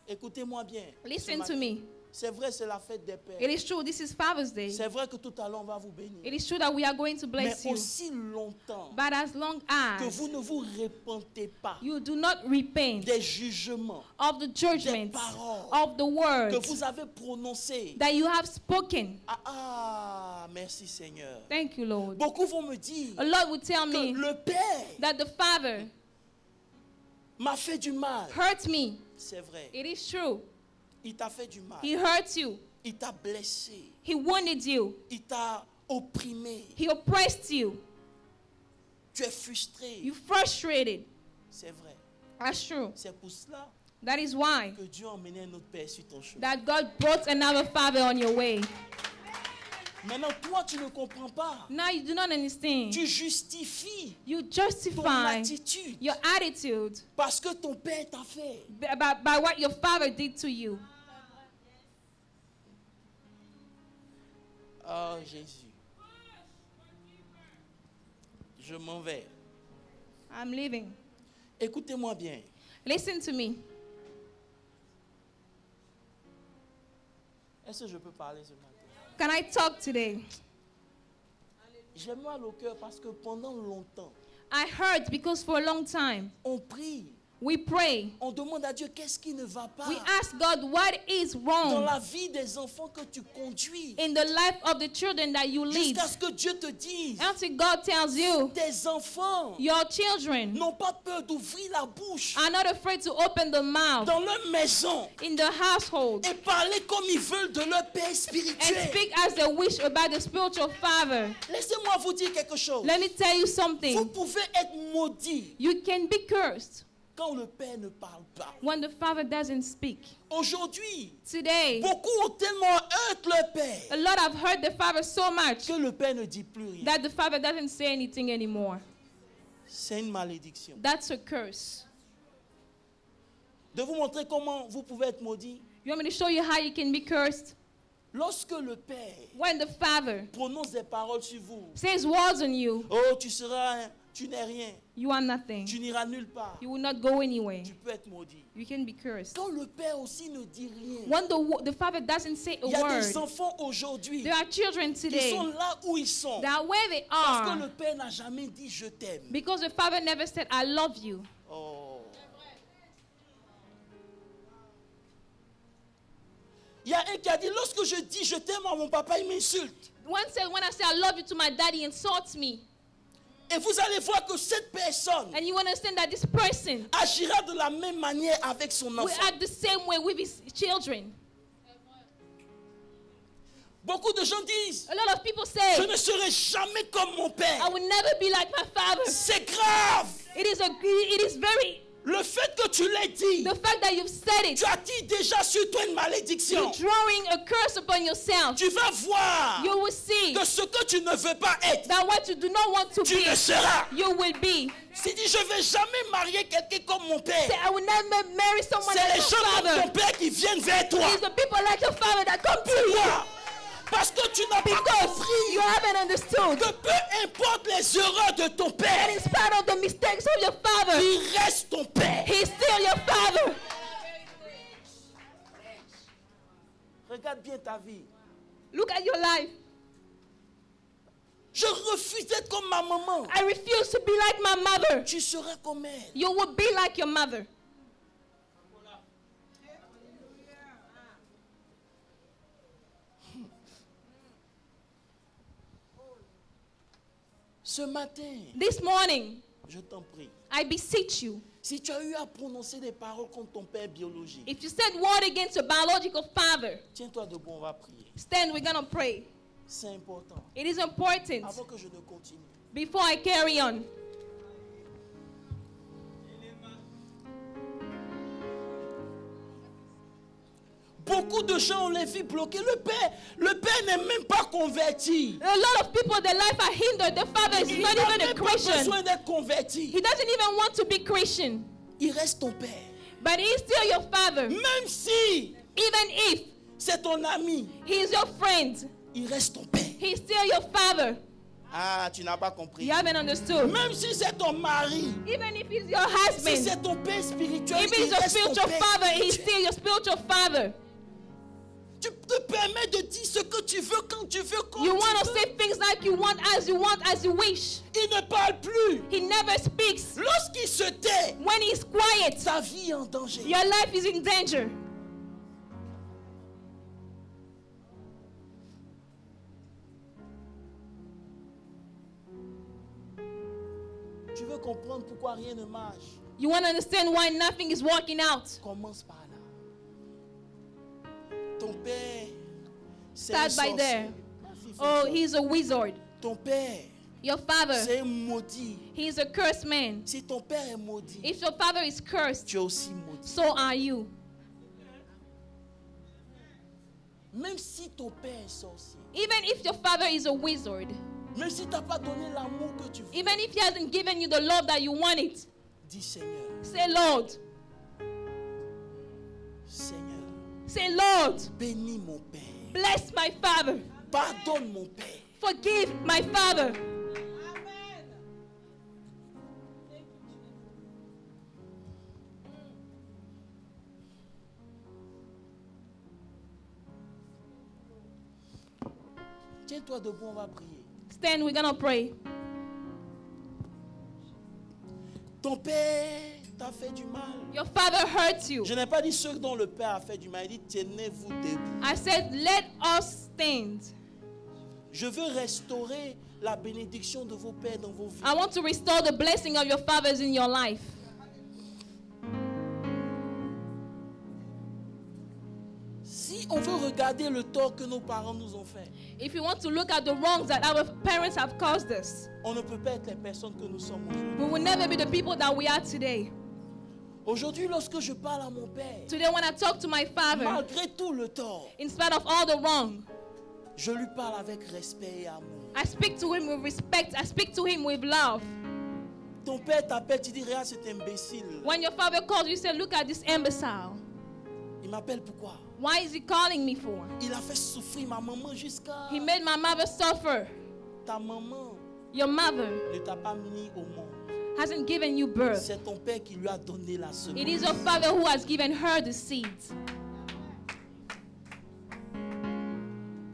Écoutez-moi bien. Listen Ce to matin, me. c'est vrai, c'est la fête des pères. It is true, this is Father's Day. C'est vrai que tout à l'heure, on va vous bénir. It is true that we are going to Mais bless you. aussi longtemps But as long que as vous ne vous repentez pas you do not repent des jugements of the judgments, paroles of the que words vous avez prononcés. that you have spoken. Ah, merci Seigneur. Thank you, Lord. Beaucoup vont me dire A lot would tell que me le Père that the Father m'a fait du mal. hurt me. C'est vrai. It is true. Il t'a fait du mal. He hurt you. Il t'a blessé. He wounded you. Il t'a opprimé. He oppressed you. Tu es frustré. You frustrated. C'est vrai. That's true. C'est pour cela That is why que Dieu a emmené un autre Père sur ton chemin. that God brought another father on your way. Maintenant, toi, tu ne comprends pas. Now you do not understand. Tu justifies You ton justify attitude your attitude parce que ton Père t'a fait. by what your father did to you. Oh Jésus. Je m'en vais. I'm leaving. Écoutez-moi bien. Listen to me. Est-ce que je peux parler ce matin? Can I talk today? J'ai mal au cœur parce que pendant longtemps, I hurt because for a long time on prie We pray. On demande à Dieu qu'est-ce qui ne va pas We ask God what is dans wrong la vie des enfants que tu conduis. in the life of the children that you lead. Jusqu'à ce que Dieu te dise, Until God tells you, tes enfants your children n'ont pas peur d'ouvrir la bouche are not afraid to open the mouth dans leur maison in the household et parler comme ils veulent de leur père and spirituel. speak as they wish about the spiritual father. Laissez-moi vous dire quelque chose. Let me tell you Vous something. pouvez être maudit You can be cursed quand le père ne parle pas. when the father doesn't speak. Aujourd'hui, Today, beaucoup ont tellement hâte leur père a lot have heard the father so much que le père ne dit plus rien. that the father doesn't say anything anymore. C'est une malédiction. That's a curse. De vous montrer comment vous pouvez être maudit. You want me to show you how you can be cursed? Lorsque le père When the father prononce des paroles sur vous. says words on you, Oh, tu n'es rien. you are nothing. Tu n'iras nulle part. You will not go anywhere. Tu peux être maudit. You can be cursed. Quand le père aussi ne dit rien. When the father doesn't say a Il y a des word, enfants aujourd'hui there are children qui today sont là où ils sont. that are where they Parce que are le père n'a jamais dit je t'aime. because the father never said, I love you. Oh. Il y a un qui a dit, lorsque je dis je t'aime à mon papa, il m'insulte. One said, when I say I love you to my daddy, he insults me. Et vous allez voir que cette personne And you understand that this person agira de la même manière avec son will enfant. act the same way with his children. Beaucoup de gens disent, A lot of people je say, ne serai jamais comme mon père. I will never be like my father. C'est grave. It is very, Le fait que tu l'aies dit, the fact that you've said it, tu attires déjà sur toi une malédiction. you're drawing a curse upon yourself. Tu vas voir You will see que ce que tu ne veux pas être, that what you do not want to tu be, le seras. you will be. Si dit, je ne vais jamais marier quelqu'un comme mon père. Say, I will never marry someone C'est like les your gens comme ton father. père qui viennent vers toi. It's the people like your father that come to you Pourquoi? Parce que tu n'as pas because compris you haven't understood. que peu importe les erreurs de ton And père, in spite of the mistakes of your father, il reste ton père. he's still your father. Regarde bien ta vie. Look at your life. Je refuse d'être comme ma maman. I refuse to be like my mother. Tu seras comme elle. You will be like your mother. Ce matin, This morning, je t'en prie, I beseech you, si tu as eu à prononcer des paroles contre ton père biologique, if you said word against your biological father, tiens-toi debout, on va prier. stand, we're going to pray. C'est important. It is important. Avant que je ne continue. Before I carry on, Beaucoup de gens ont les vies bloquées. Le père n'est même pas converti. a lot of people, their life are hindered. Their father is Il not n'a even a même pas Christian. besoin d'être converti. He doesn't even want to be Christian. Il reste ton père. But he's still your father. Même si Even if c'est ton ami, he's your friend, il reste ton père. he's still your father. Ah, tu n'as pas compris. You haven't understood. Même si c'est ton mari, Even if he's your si husband, c'est ton père spirituel, if he's il your reste ton spiritual père father, he's spirituel. still your spiritual father. Tu te permets de dire ce que tu veux quand tu veux, quand You tu want to veux. say things like you want, as you wish. Il ne parle plus. He never speaks. Lorsqu'il se tait, When he's quiet, sa vie est en danger. your life is in danger. Tu veux comprendre pourquoi rien ne marche. You want to understand why nothing is working out. Commence par là. Ton père, c'est un Start by there. sorcier. Oh, he's a wizard. Ton père, Your father, c'est un maudit. he's a cursed man. Si ton père est maudit, If your father is cursed, tu es aussi maudit. so are you. Même si ton père est sorcier, Even if your father is a wizard, même si tu n'as pas donné l'amour que tu veux, even if he hasn't given you the love that you wanted, dis Seigneur, say, Lord, Seigneur, say, Lord, bénis mon père. bless my father. Pardonne mon père. Forgive my father. Tiens-toi debout, on va prier. Stand, we're going to pray. Ton père t'a fait du mal. Your father hurt you. Je n'ai pas dit ceux dont le père a fait du mal. Il dit tenez-vous debout. I said, let us stand. Je veux restaurer la bénédiction de vos pères dans vos vies. I want to restore the blessing of your fathers in your life. Si on veut regarder le tort que nos parents nous ont fait, If you want to look at the wrongs that our parents have caused us, on ne peut pas être les personnes que nous sommes aujourd'hui. we will never be the people that we are today. Aujourd'hui, lorsque je parle à mon père, Today when I talk to my father, malgré tout le tort, in spite of all the wrong, je lui parle avec respect et amour. I speak to him with respect. I speak to him with love. Ton père t'appelle, tu dis regarde cet imbécile. When your father calls you, say, look at this imbecile. Il m'appelle pourquoi? Why is he calling me for? Il a fait souffrir ma maman jusqu'à... He made my mother suffer. Ta maman Your mother ne t'a pas mis au monde. hasn't given you birth. C'est ton père qui lui a donné la semence. It is your father who has given her the seeds.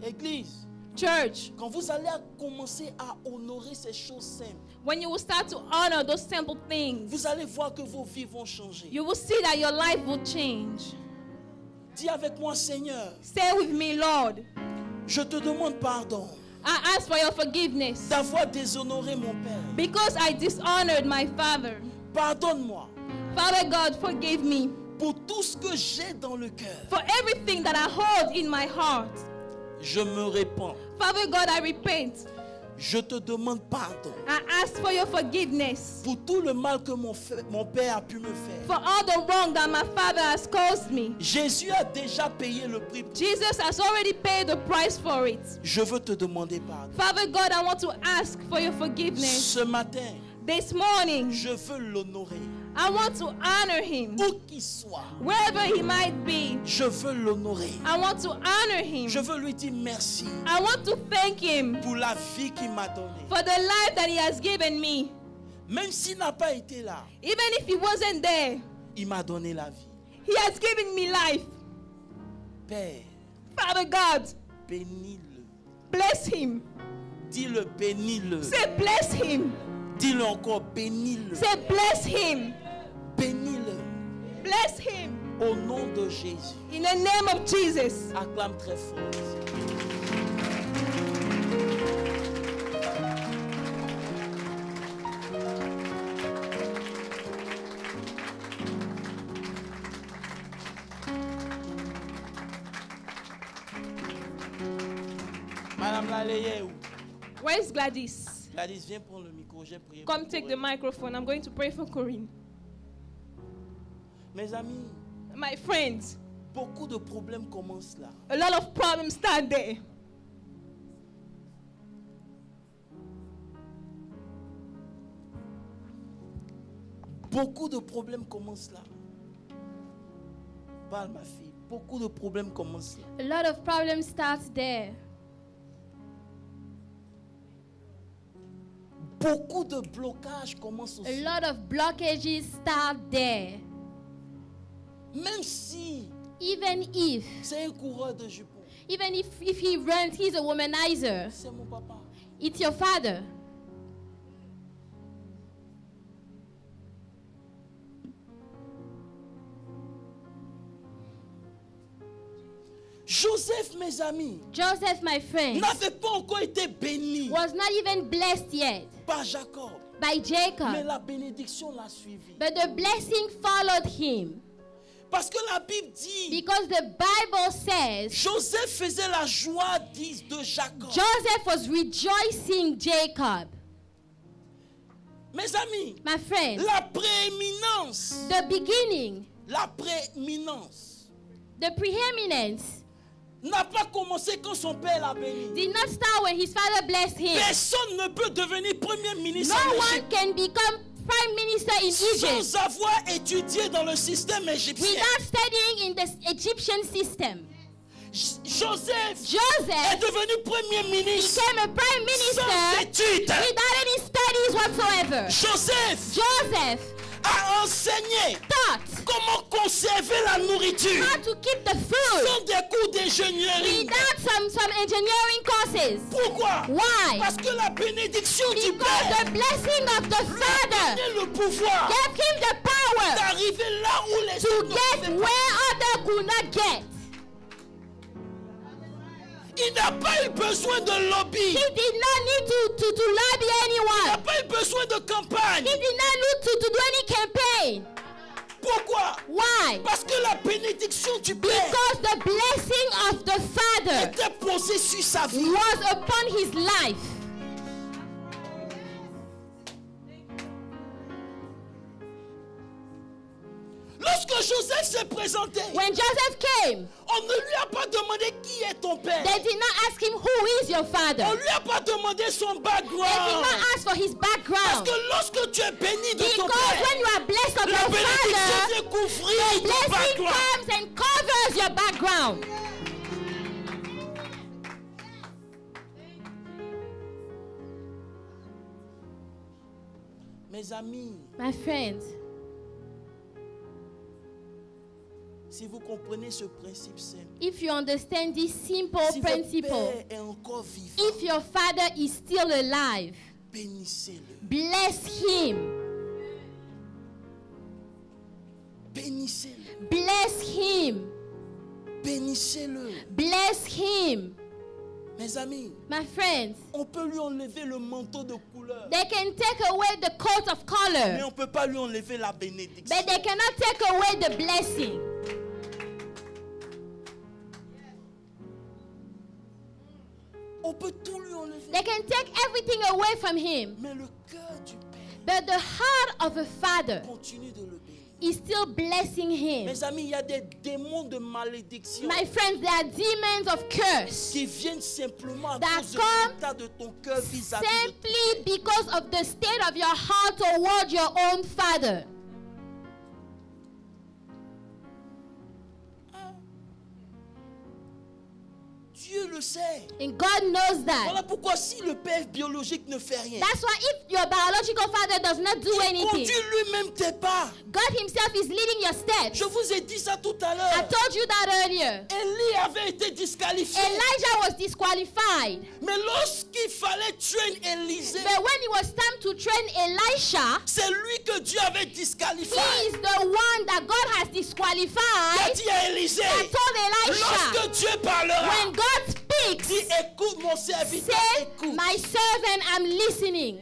Église, Church, quand vous allez commencer à honorer ces choses simples, when you will start to honor those simple things, vous allez voir que vos vies vont changer. you will see that your life will change. Dis avec moi, Seigneur, Say with me, Lord, je te demande pardon I ask for your forgiveness d'avoir déshonoré mon père. because I dishonored my father. Pardonne-moi Father God, forgive me pour tout ce que j'ai dans le cœur. for everything that I hold in my heart. Je me répands. Father God, I repent. Je te demande pardon I ask for your forgiveness pour tout le mal que mon père a pu me faire. for all the wrong that my father has caused me. Jésus a déjà payé le prix. Jesus has already paid the price for it. Je veux te demander pardon. Father God, I want to ask for your forgiveness. Ce matin, This morning, je veux l'honorer. I want to honor him Où qu'il soit, wherever he might be. je veux l'honorer. I want to honor him. Je veux lui dire merci I want to thank him pour la vie qu'il m'a donnée. for the life that he has given me. Même s'il n'a pas été là, Even if he wasn't there, il m'a donné la vie. he has given me life. Père, Father God, bénis-le. bless him. Dis-le, bénis-le. Say, bless him. Dis-le encore, bénis-le. Say, bless him. Bénis-le. Bless him. Au nom de Jésus. In the name of Jesus. Acclame très fort. Madame Laleye, où? Where is Gladys? Gladys, viens prendre le micro. J'ai prié. Come pour take the elle. microphone. I'm going to pray for Corinne. Mes amis, My friends, beaucoup de problèmes commencent là. a lot of problems start there. Beaucoup de problèmes commencent là. Parle ma fille. Beaucoup de problèmes commencent là. A lot of problems start there. Beaucoup de blocages commencent A aussi. lot of blockages start there. Même si Even if c'est un coureur de jupons. Even if he runs, he's a womanizer. C'est mon papa. It's your father. Joseph, mes amis, Joseph, my friend, n'avait pas encore été béni was not even blessed yet par Jacob. by Mais Jacob, la bénédiction l'a suivi. but the blessing followed him. Parce que la Bible dit, Because the Bible says Joseph faisait la joie de Jacob. Joseph was rejoicing Jacob. Mes amis, My friend, la prééminence, the beginning, la prééminence the preeminence n'a pas commencé quand son père l'a béni. did not start when his father blessed him. Personne ne peut devenir premier ministre No en one Égypte can become prime minister in Egypt sans avoir étudié dans le système égyptien. without studying in the Egyptian system. Joseph est Joseph devenu premier ministre became a prime sans minister études. without any studies whatsoever. Joseph a enseigné Taught comment conserver la nourriture how to keep the food sans des cours d'ingénierie. without some engineering courses. Pourquoi? Why? Parce que la bénédiction du Because Père the blessing of the lui a Father donné le pouvoir gave him the power to get where others could not get. Il n'a pas eu besoin de lobby. He did not need to lobby Il n'a anyone. pas eu besoin de campagne. He did not need to do any campaign. Pourquoi? Why? Parce que la bénédiction du Père Because the blessing of the Father était posée sur sa vie. was upon his life. Lorsque Joseph s'est présenté, When Joseph came, on ne lui a pas demandé qui est ton père. they did not ask him, who is your father? On ne lui a pas demandé son They did background. not ask for his Parce background. que lorsque tu es béni de ton Because père, when you are blessed of la your bénédiction father, vient couvrir ton blessing background. comes and covers your background. Mes amis, My friends, si vous comprenez ce principe simple, if you understand this simple si votre principle, père est encore vivant, if your father is still alive, bénissez-le. bless him. Bénissez-le. Bless him. Bénissez-le. Bless him. Mes amis, My friends, on peut lui enlever le manteau de couleur, they can take away the coat of mais color, on ne peut pas lui enlever la bénédiction. but they cannot take away the blessing. On peut tout lui enlever, They can take everything away from him, mais le cœur du Père but the heart of a father continue de le bénir. is still blessing him. Mes amis, il y a des démons de malédiction My friends, there are demons of curse qui viennent simplement à that cause de come l'état de ton cœur vis-à-vis de simply because of the state of your heart toward your own father. Dieu le sait. And God knows Voilà that. pourquoi si le père biologique ne fait rien, That's why if your biological father does not do il anything, conduit lui-même tes pas. God himself is leading your steps. Je vous ai dit ça tout à I l'heure. told you that earlier. Élie avait été disqualifié. Elijah was disqualified. Mais lorsqu'il fallait tuer Élisée, But when it was time to train Elisha, c'est lui que Dieu avait disqualifié. he is the one that God has Il a disqualified. dit à Élisée, I told Elisha, lorsque Dieu parlera, when God speaks, dis écoute mon serviteur, say, écoute. my servant, I'm listening.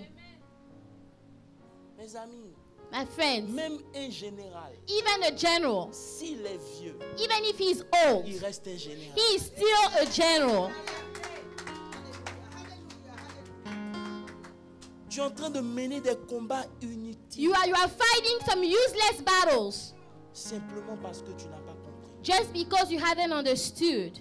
Mes amis, My friends, même un général, even a general, s'il est vieux, even if he's old, il reste un général. he is still a general. Tu es en train de mener des combats inutiles You are fighting some useless battles simplement parce que tu n'as pas compris. just because you haven't understood.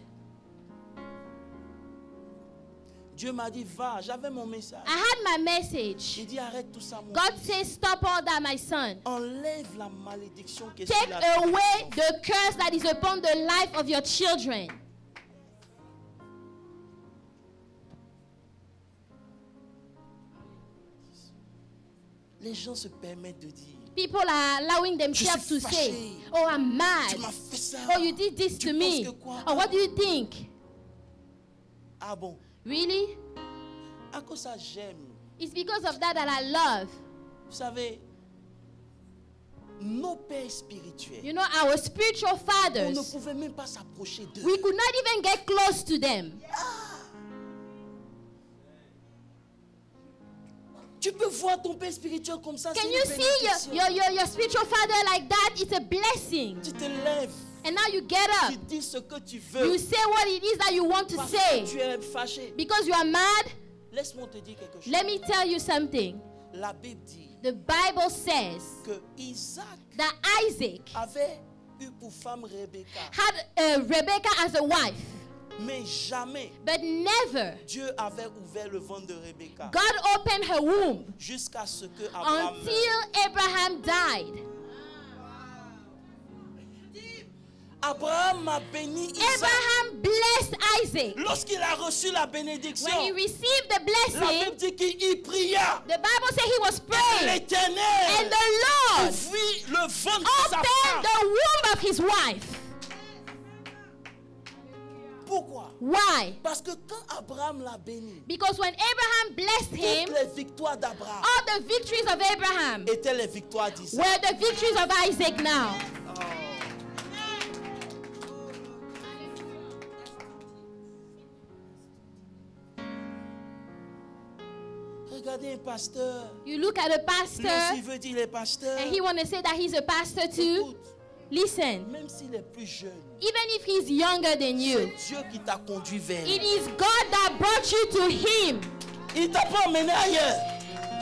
Dieu m'a dit, va, j'avais mon message. I had my message. Il dit, arrête tout ça, mon God fils. says, stop all that, my son. Enlève la malédiction qui est sur Take la vie de away tes enfants. the curse that is upon the life of your children. Les gens se permettent de dire, People are allowing themselves Je suis to say, fâché. oh, I'm mad. tu m'as fait ça. Oh, you did this Tu to penses me. que quoi? Oh, what do you think? Ah bon? Really? À cause ça, j'aime. It's because of that that I love. Vous savez, nos pères spirituels, You know, our spiritual on ne fathers, pouvait même pas s'approcher d'eux. we could not even get close to them. Tu peux voir ton père spirituel comme ça. Can c'est you une see bénédiction. your spiritual father like that? It's a blessing. Tu te lèves, And now you get up. tu dis ce que tu veux. You say what it is that you want to Parce say. que tu es fâché. Because you are mad, Laisse-moi te dire quelque chose. let me tell you something. La Bible dit The Bible says que Isaac that Isaac avait eu pour femme Rebecca. had Rebecca as a wife, Mais jamais but never Dieu avait ouvert le ventre de Rebecca God opened her womb jusqu'à ce que Abraham meure. until Abraham died. Abraham a béni Isaac. Abraham blessed Isaac. Lorsqu'il a reçu la bénédiction, When he received the la blessing, Bible dit qu'il pria. the Bible said he was praying, and L'Éternel the Lord ouvrit le ventre de sa opened femme. the womb of his wife. Pourquoi? Why? Parce que quand Abraham l'a béni, Because when Abraham blessed him, toutes les victoires d'Abraham all the victories of Abraham étaient les victoires d'Isaac. were the victories of Isaac now. regardez un pasteur. You look at a Lui pastor aussi veut dire il est pasteur. and he want to say that he's a pastor too. Écoute, Listen, même s'il est plus jeune, even if he's younger than you, c'est Dieu qui t'a conduit vers it lui. is God that brought you to him. Il t'a pas emmené ailleurs.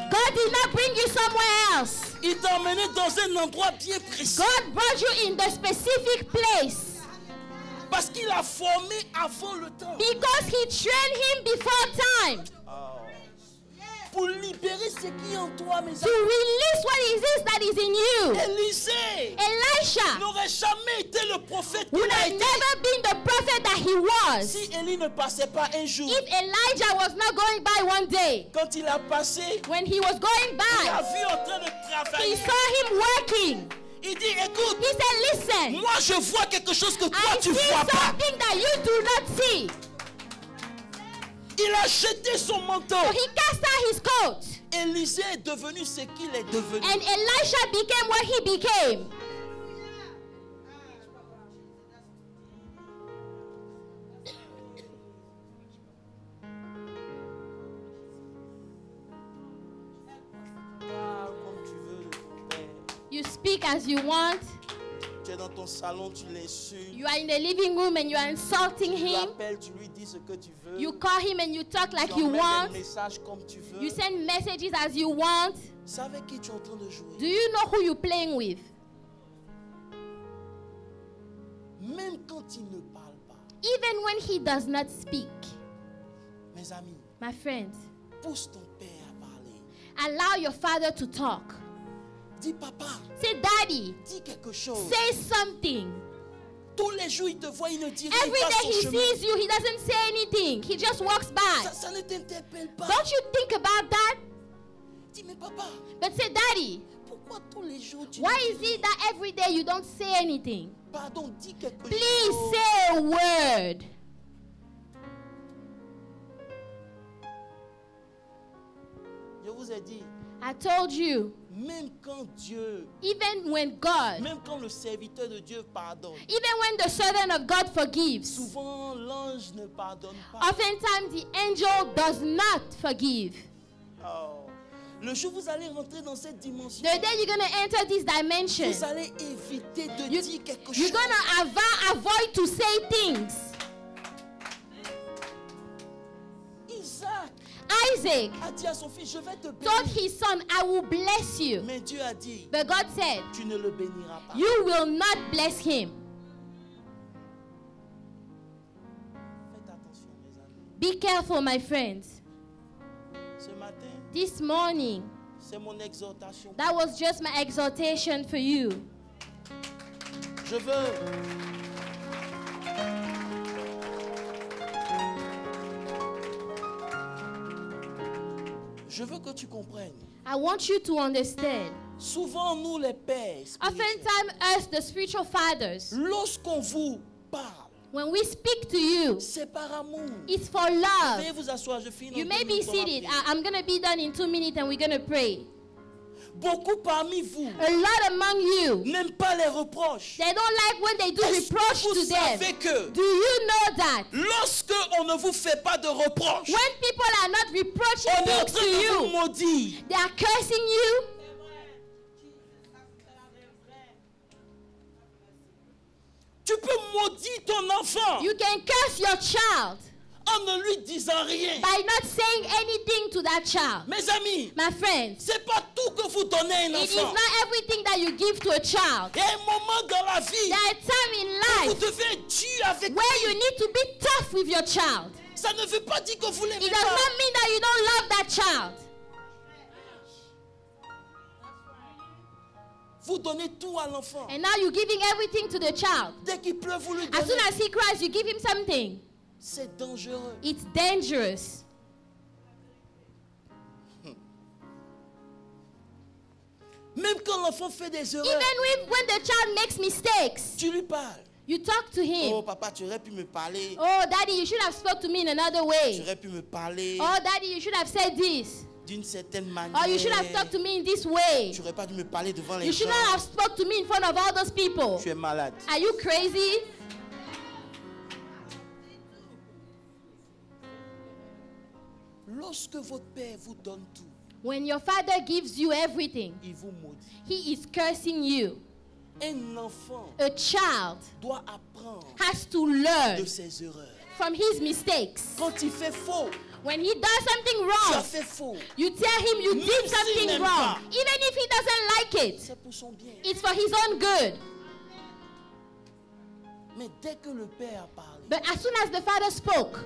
God did not bring you somewhere else. Il t'a emmené dans un endroit bien précis. God brought you in the specific place Parce qu'il a formé avant le temps. because he trained him before time Pour libérer ce qui est en toi, mes to amis. release what it is that is in you. Élisée Elisha n'aurait jamais été le prophète qu'il would a have été never been the prophet that he was si Élie ne passait pas un jour. if Elijah was not going by one day. Quand il a passé, When he was going il a by, vu en train de he travailler. saw him working. Il dit, écoute, He said, listen, moi je vois quelque chose que toi I tu see vois pas. something that you do not see. Il a jeté son manteau. So he cast out his coat. Élisée est devenu ce qu'il est devenu. And Elisha became what he became. Parle comme tu veux, Père. You speak as you want. Tu es dans ton salon, tu l'insultes. You are in the living room and you are insulting Tu him. l'appelles, tu lui dis ce que tu veux. You call him and you talk like tu you emmènes want. des messages comme tu veux. You send messages as you want. C'est avec qui tu es en train de jouer. Do you know who you're playing with? Même quand il ne parle pas. Even when he does not speak. Mes amis, My friends, pousse ton père à parler. allow your father to talk. Dis papa, Say, Daddy, dis quelque chose. say something. Tous les jours il te voit, il ne dit rien. Every Il passe day son he chemin. sees you, he doesn't say anything. He just walks by. Ça ne t'interpelle pas. Don't you think about that? Dis mais papa, But say, Daddy, pourquoi tous les jours tu why ne is dis it that every day you don't say anything? Pardon, dis quelque Please chose. say a word. Je vous ai dit, I told you, même quand Dieu, even when God, même quand le serviteur de Dieu pardonne, even when the servant of God forgives, souvent l'ange ne pardonne pas. oftentimes the angel does not forgive. Oh. Le jour où vous allez rentrer dans cette dimension, The day you're going to enter this dimension, vous allez éviter de you, dire quelque you're chose. going to avoid to say things. Isaac Isaac a dit à son fils, je vais te told bénir. his son, I will bless you. Mais Dieu a dit, But God said, tu ne le béniras pas. you will not bless him. Faites attention, mes amis. Be careful, my friends. Ce matin, This morning, c'est mon exhortation. that was just my exhortation for you. Je veux que tu comprennes. I want you to understand. Souvent, nous les pères, spirituels, Oftentimes, us, the spiritual fathers, lorsqu'on vous parle, when we speak to you, c'est par amour. it's for love. Veuillez vous asseoir, je finis. You dans may 2 be minutes, on va seated. prier. I'm going to be done in 2 minutes and we're going to pray. Beaucoup parmi vous A lot among you, n'aiment pas les reproches. they don't like when they do Est-ce reproach que vous to them. savez que Do you know that? lorsque on ne vous fait pas de reproches, When people are not reproaching on est en things train to de vous you, maudire. they are cursing you. Tu peux maudire ton enfant You can curse your child en ne lui disant rien. by not saying anything to that child. Mes amis, My friends, c'est pas tout que vous donnez à un it is enfant. not everything that you give to a child. Il y a un moment dans la vie There are times in où vous life devez être dur avec lui. where you need to be tough with your child. Ça ne veut pas dire que vous l'aimez It does pas. not mean that you don't love that child. Vous donnez tout à l'enfant. And now you're giving everything to the child. Dès qu'il pleut, vous lui As soon donnez. as he cries, you give him something. C'est dangereux. It's dangerous. Même quand l'enfant fait des erreurs, Even when the child makes mistakes, tu lui parles. you talk to Oh him. papa, tu aurais pu me parler. Oh, daddy, you should have spoke to me in another Tu way. aurais pu me parler Oh, daddy, you should have said this. d'une certaine manière. Or you should have talked to me in this way. Tu n'aurais pas dû me parler devant les You should gens. not have spoke to me in front of all those people. Tu es malade. Are you crazy? Lorsque votre père vous donne tout, When your father gives you everything, il vous maudit. he is cursing you. Un enfant A child doit apprendre has to learn de ses erreurs. from his mistakes. Quand il fait faux, When he does something tu as wrong, fait faux. you tell him you Même did s'il something n'aime wrong. pas. Even if he doesn't like it, C'est pour son bien. it's for his own good. Mais dès que le Père a parlé, But as soon as the father spoke,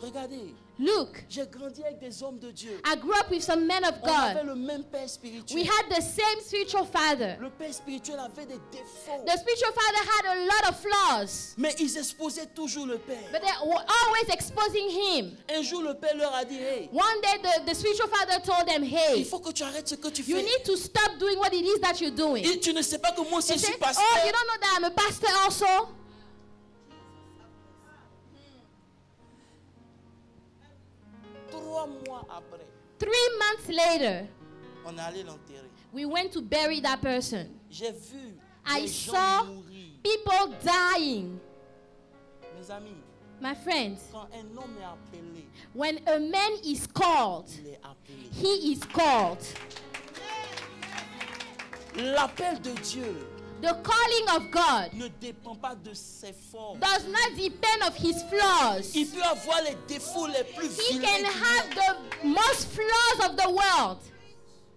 regardez, look, j'ai grandi avec des hommes de Dieu. I grew up with some men of On avait God. le même Père spirituel. We had the same spiritual father. Le Père spirituel avait des défauts. The spiritual father had a lot of flaws, Mais ils exposaient toujours le Père. but they were always exposing him. Un jour, le Père leur a dit, hey, One day, the spiritual father told them, il hey, faut que tu arrêtes ce que tu you fais. need to stop doing what it is that you're doing. Et tu ne sais pas que moi aussi They je suis said, pasteur. oh, you don't know that I'm a pastor also? 3 mois après, 3 months later, on est allé l'enterrer. we went to bury that person. J'ai vu I des saw gens mourir. People dying. Mes amis, My friends, quand un homme est appelé, when a man is called, il est appelé. he is called. L'appel de Dieu The calling of God ne dépend pas de ses forces. does not depend of his flaws. Il peut avoir les défauts les plus He vilains can du have monde, the most flaws of the world,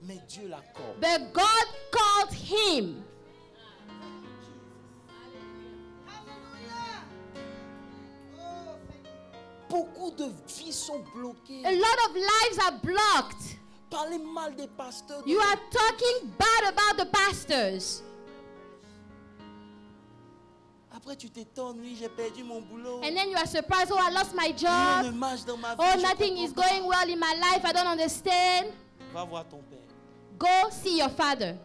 mais Dieu l'accorde. but God called him. Beaucoup de vies sont bloquées. A lot of lives are blocked. Parlez mal des pasteurs. You are talking bad about the pastors. Après, tu t'étonnes, oui, j'ai perdu mon boulot. And then you are surprised, oh, I lost my Rien ne job. marche dans ma vie. Oh, je nothing is comprends pas. going well in my life. I don't understand. Va voir ton père. Go see your father.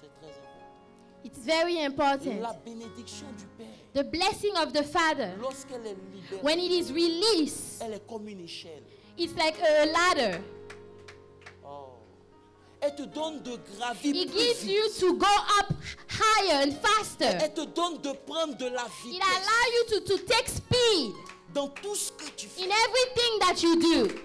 C'est très important. It's very important. La bénédiction du père, The blessing of the father, lorsqu'elle est libérée, when it is released, elle est comme une échelle. it's like a ladder. Oh. Elle te donne de gravir It plus gives vite. you to go up higher and faster. Elle te donne de prendre de la It vitesse allows you to take speed dans tout ce que tu fais. in everything that you do.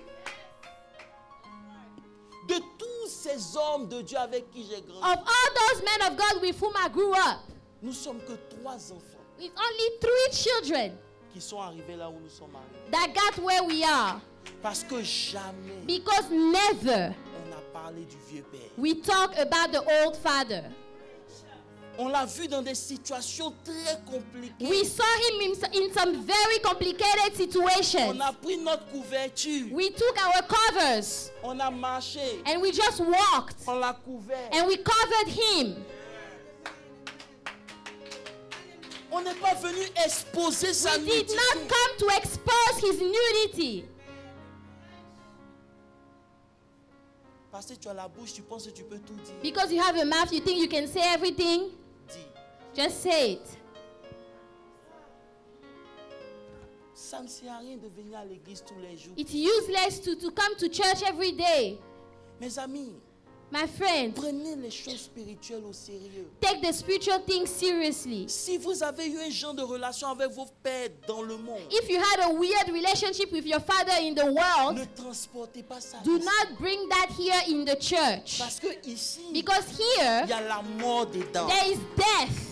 De tous ces hommes de Dieu avec qui j'ai grandi, Of all those men of God with whom I grew up, nous sommes que 3 enfants it's only 3 children qui sont arrivés là où nous sommes arrivés. that got where we are. Parce que jamais Because never on a parlé du vieux père. we talk about the old father. On l'a vu dans des situations très compliquées. We saw him in some very complicated situations. On a pris notre couverture. We took our covers On a marché. and we just walked On l'a couvert. and we covered him. On n'est pas venu exposer sa We did nudité. not come to expose his nudity. Parce que tu as la bouche, tu penses que tu peux tout dire. Because you have a mouth, you think you can say everything? Dis. Just say it. Ça ne sert à rien de venir à l'église tous les jours. It's useless to come to church every day. Mes amis, My friends, prenez les choses spirituelles au sérieux. take the spiritual things seriously. Si vous avez eu un genre de relation avec vos pères dans le monde, If you had a weird relationship with your father in the ne world, transportez pas ça. do ici. not bring that here in the church. Parce que ici, Because here, il y a la mort dedans. there is death.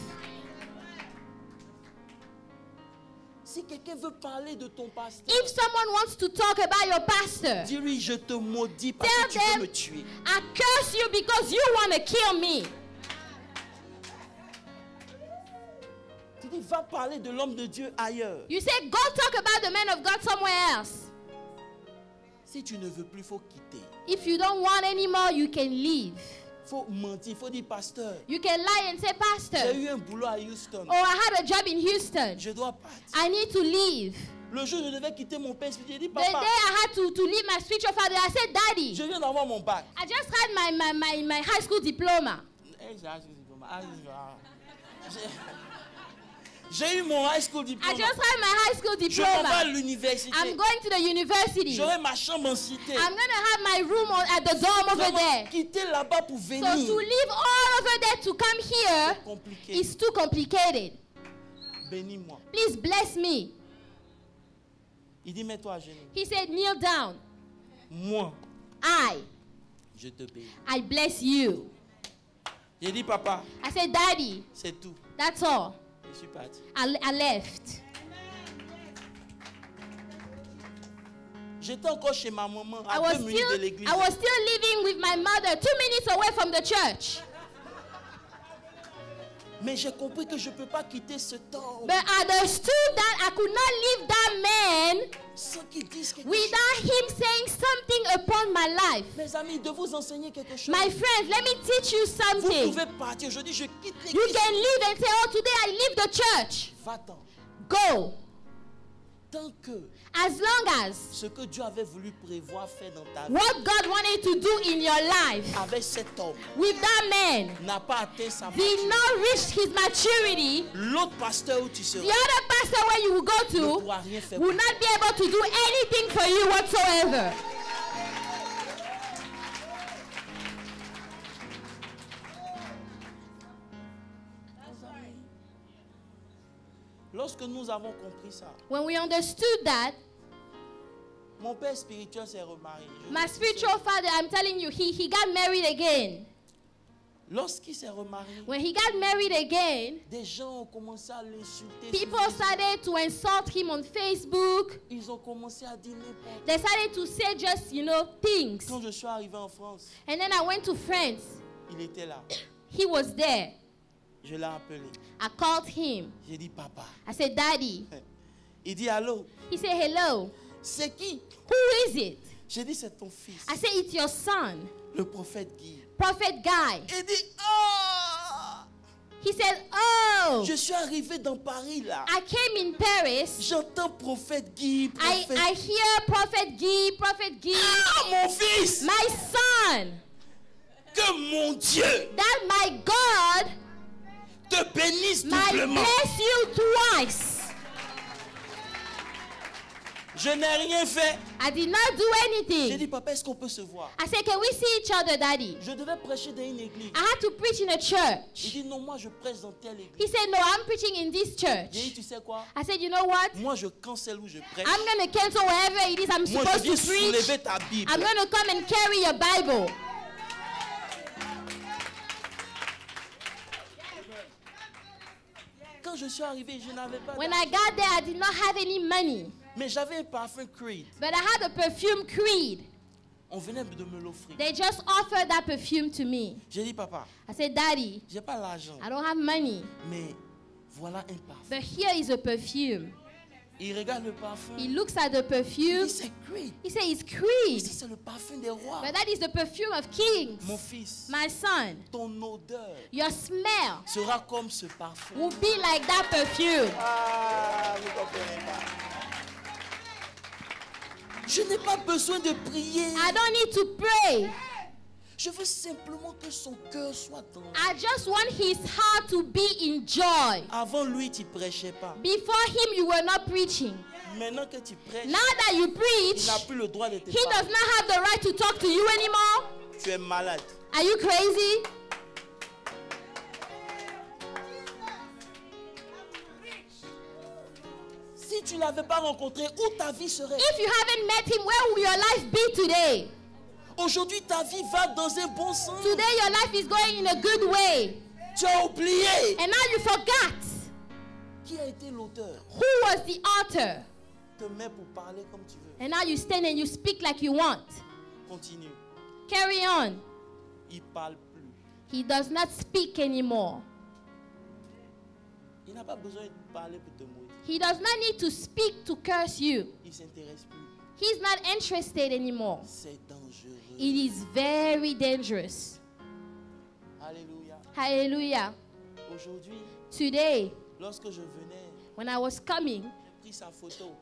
Si quelqu'un veut parler de ton pasteur, If someone wants to talk about your pastor, dis-lui, je te maudis parce Tell que tu veux them- me tuer. I curse you because you want to kill me. Tu dis, va parler de l'homme de Dieu ailleurs. You say, go talk about the man of God somewhere else. Si tu ne veux plus, il faut quitter. If you don't want anymore, you can leave. Il faut mentir, il faut dire, pasteur, You can lie and say, j'ai Pastor, eu un boulot à Houston. oh, I had a job in Houston. Je dois partir. I need to leave. Le jour où je devais quitter mon père, j'ai dit, The day papa, I had to leave my spiritual father, I said, Daddy, je viens d'avoir mon bac. I just had my high school diploma. J'ai eu mon high school I diploma. just had my high school Je m'en vais à diploma. l'université. I'm going to the university. J'aurai ma chambre en cité. I'm going to have my room at the dorm over Vraiment, there. quitter là-bas pour So venir. to leave all over there to come here C'est compliqué. is too complicated. Bénis-moi. Please bless me. Il dit, mets-toi à genoux. He said, kneel down. Moi, I, Je te bénis. I bless you. J'ai dit, papa, I said, Daddy, c'est tout. that's all. Je suis parti. I left. J'étais encore chez ma maman I à was 2 minutes de still l'église. living with my mother 2 minutes away from the church. Mais j'ai compris que je ne peux pas quitter ce temps But I understood that I could not leave that man sans qu'il dise quelque chose. without him saying something upon my life. Mes amis, de vous enseigner quelque chose. My friends, let me teach you Vous something. pouvez partir. Je dis, je quitte You l'église. can leave and say, oh, today I leave the church. Va-t'en. Go. Tant que As long as ce que Dieu avait voulu prévoir faire dans ta vie what God wanted to do in your life avec cet homme with that man n'a pas atteint sa did maturité, not reach his maturity, l'autre pasteur où tu the seras other pastor where you will ne go to pourra rien faire. will not be able to do anything for you whatsoever. Lorsque nous avons compris ça, When we understood that, mon père spirituel s'est remarié. Je my dis, spiritual father, I'm telling you, he got married again. lorsqu'il s'est remarié, When he got married again, des gens ont commencé à l'insulter. people started to insult him on Facebook. Ils ont commencé à dire n'importe. They started to say just, things. Quand je suis arrivé en France, And then I went to France. il était là. He was there. Je l'ai appelé. I called him. J'ai dit papa. I said, Daddy. Il dit allô. He said, hello. C'est qui? Who is it? J'ai dit c'est ton fils. I said, it's your son, Le prophète Guy. Prophet Guy. Il dit oh. He said, oh, Je suis arrivé dans Paris là. I came in Paris. J'entends prophète Guy. Prophète... I hear Prophet Guy. Ah mon fils. My son. Que mon Dieu That my God te bénisse might doublement. bless you twice. Je n'ai rien fait. I did not do J'ai dit anything. papa, est-ce qu'on peut se voir? I said, can we see each other, Daddy? Je devais prêcher dans une église. I had to preach in a Il church. dit non, moi je prêche dans telle église. He said, no, I'm preaching in this J'ai dit church. tu sais quoi? I said, you know what? Moi je cancelle où je prêche. I'm going to cancel wherever it is I'm Moi je supposed viens to preach. soulever ta Bible. I'm going to come and carry your Bible. Quand je suis arrivé, je n'avais pas When d'argent. I got there, I did not have any money. Mais j'avais un parfum Creed. But I had a perfume Creed. On venait de me l'offrir. They just offered that perfume to me. J'ai dit papa, I said, Daddy, j'ai pas l'argent. I don't have money. Mais voilà un parfum. But here is a perfume. Il regarde le parfum. He looks at the Il perfume. dit c'est Creed. He says, it's Il Creed. dit c'est le parfum des rois. But that is the perfume of kings. Mon fils, My son, ton odeur your smell sera comme ce parfum. will be like that perfume. Ah, vous comprenez pas. Je n'ai pas besoin de prier. I don't need to pray. Je veux simplement que son cœur soit dans. I just want his heart to be in joy. Avant lui, tu prêchais pas. Before him, you were not preaching. Maintenant que tu prêches, Now that you il preach, n'a plus le droit de te he does parler. not have the right to talk to you anymore. Tu es malade. Are you crazy? Si tu ne l'avais pas rencontré, où ta vie serait? If you haven't met him, where will your life be today? Aujourd'hui, ta vie va dans un bon sens. Today, your life is going in a good way. Tu as oublié. And now you forgot. Qui a été l'auteur? Who was the author? Te mets pour parler comme tu veux. And now you stand and you speak like you want. Continue. Carry on. Il parle plus. He does not speak anymore. Il n'a pas besoin de parler pour te maudire. He does not need to speak to curse you. Il ne s'intéresse plus. He's not interested anymore. C'est dangereux. It is very dangerous. Alléluia. Hallelujah. Aujourd'hui, Today, lorsque je venais, when I was coming, j'ai pris sa photo.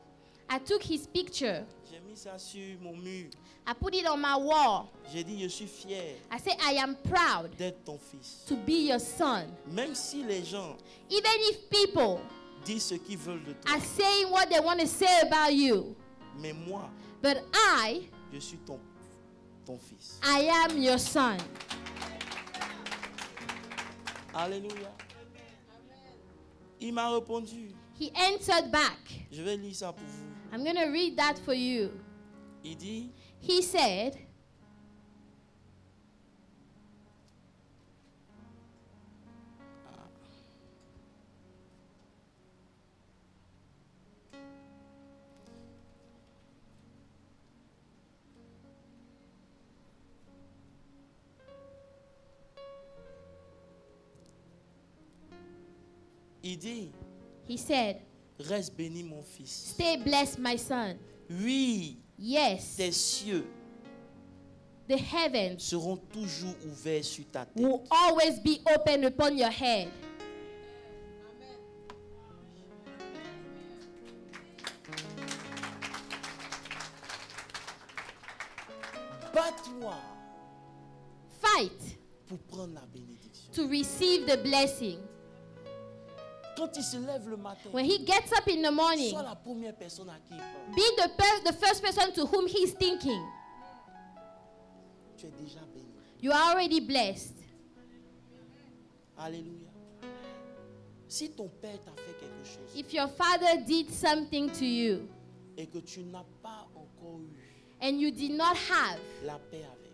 I took his picture. J'ai mis ça sur mon mur. I put it on my wall. J'ai dit, je suis fier I said, I am proud d'être ton fils. to be your son. Même si les gens Even if people disent ce qu'ils veulent de toi. are saying what they want to say about you, Mais moi, but je suis ton fils. I am your son. Alléluia. Il m'a répondu. He answered back. Je vais lire ça pour vous. I'm going to read that for you. Il dit, He said, Il dit, He said, reste béni mon fils. stay blessed, my son. Oui, Yes, tes cieux the heavens seront toujours ouverts sur ta tête. will always be open upon your head. Bats-toi Fight pour prendre la bénédiction. to receive the blessing. Quand il se lève le matin, When he gets up in the morning, sois la première personne à qui il pense. be the first person to whom he's thinking. Tu es déjà béni. You are already blessed. Alléluia. Si ton père t'a fait quelque chose If your father did something to you et que tu n'as pas encore eu and you did not have la paix avec,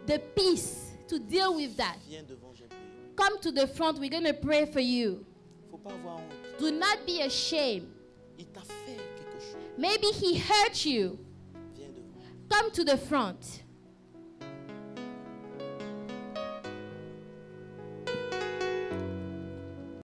the peace to deal with that, viens devant, j'ai prié. come to the front. We're going to pray for you. Faut pas avoir honte. Do not be ashamed. Il t'a fait quelque chose. Maybe he hurt you. Viens devant. Come to the front.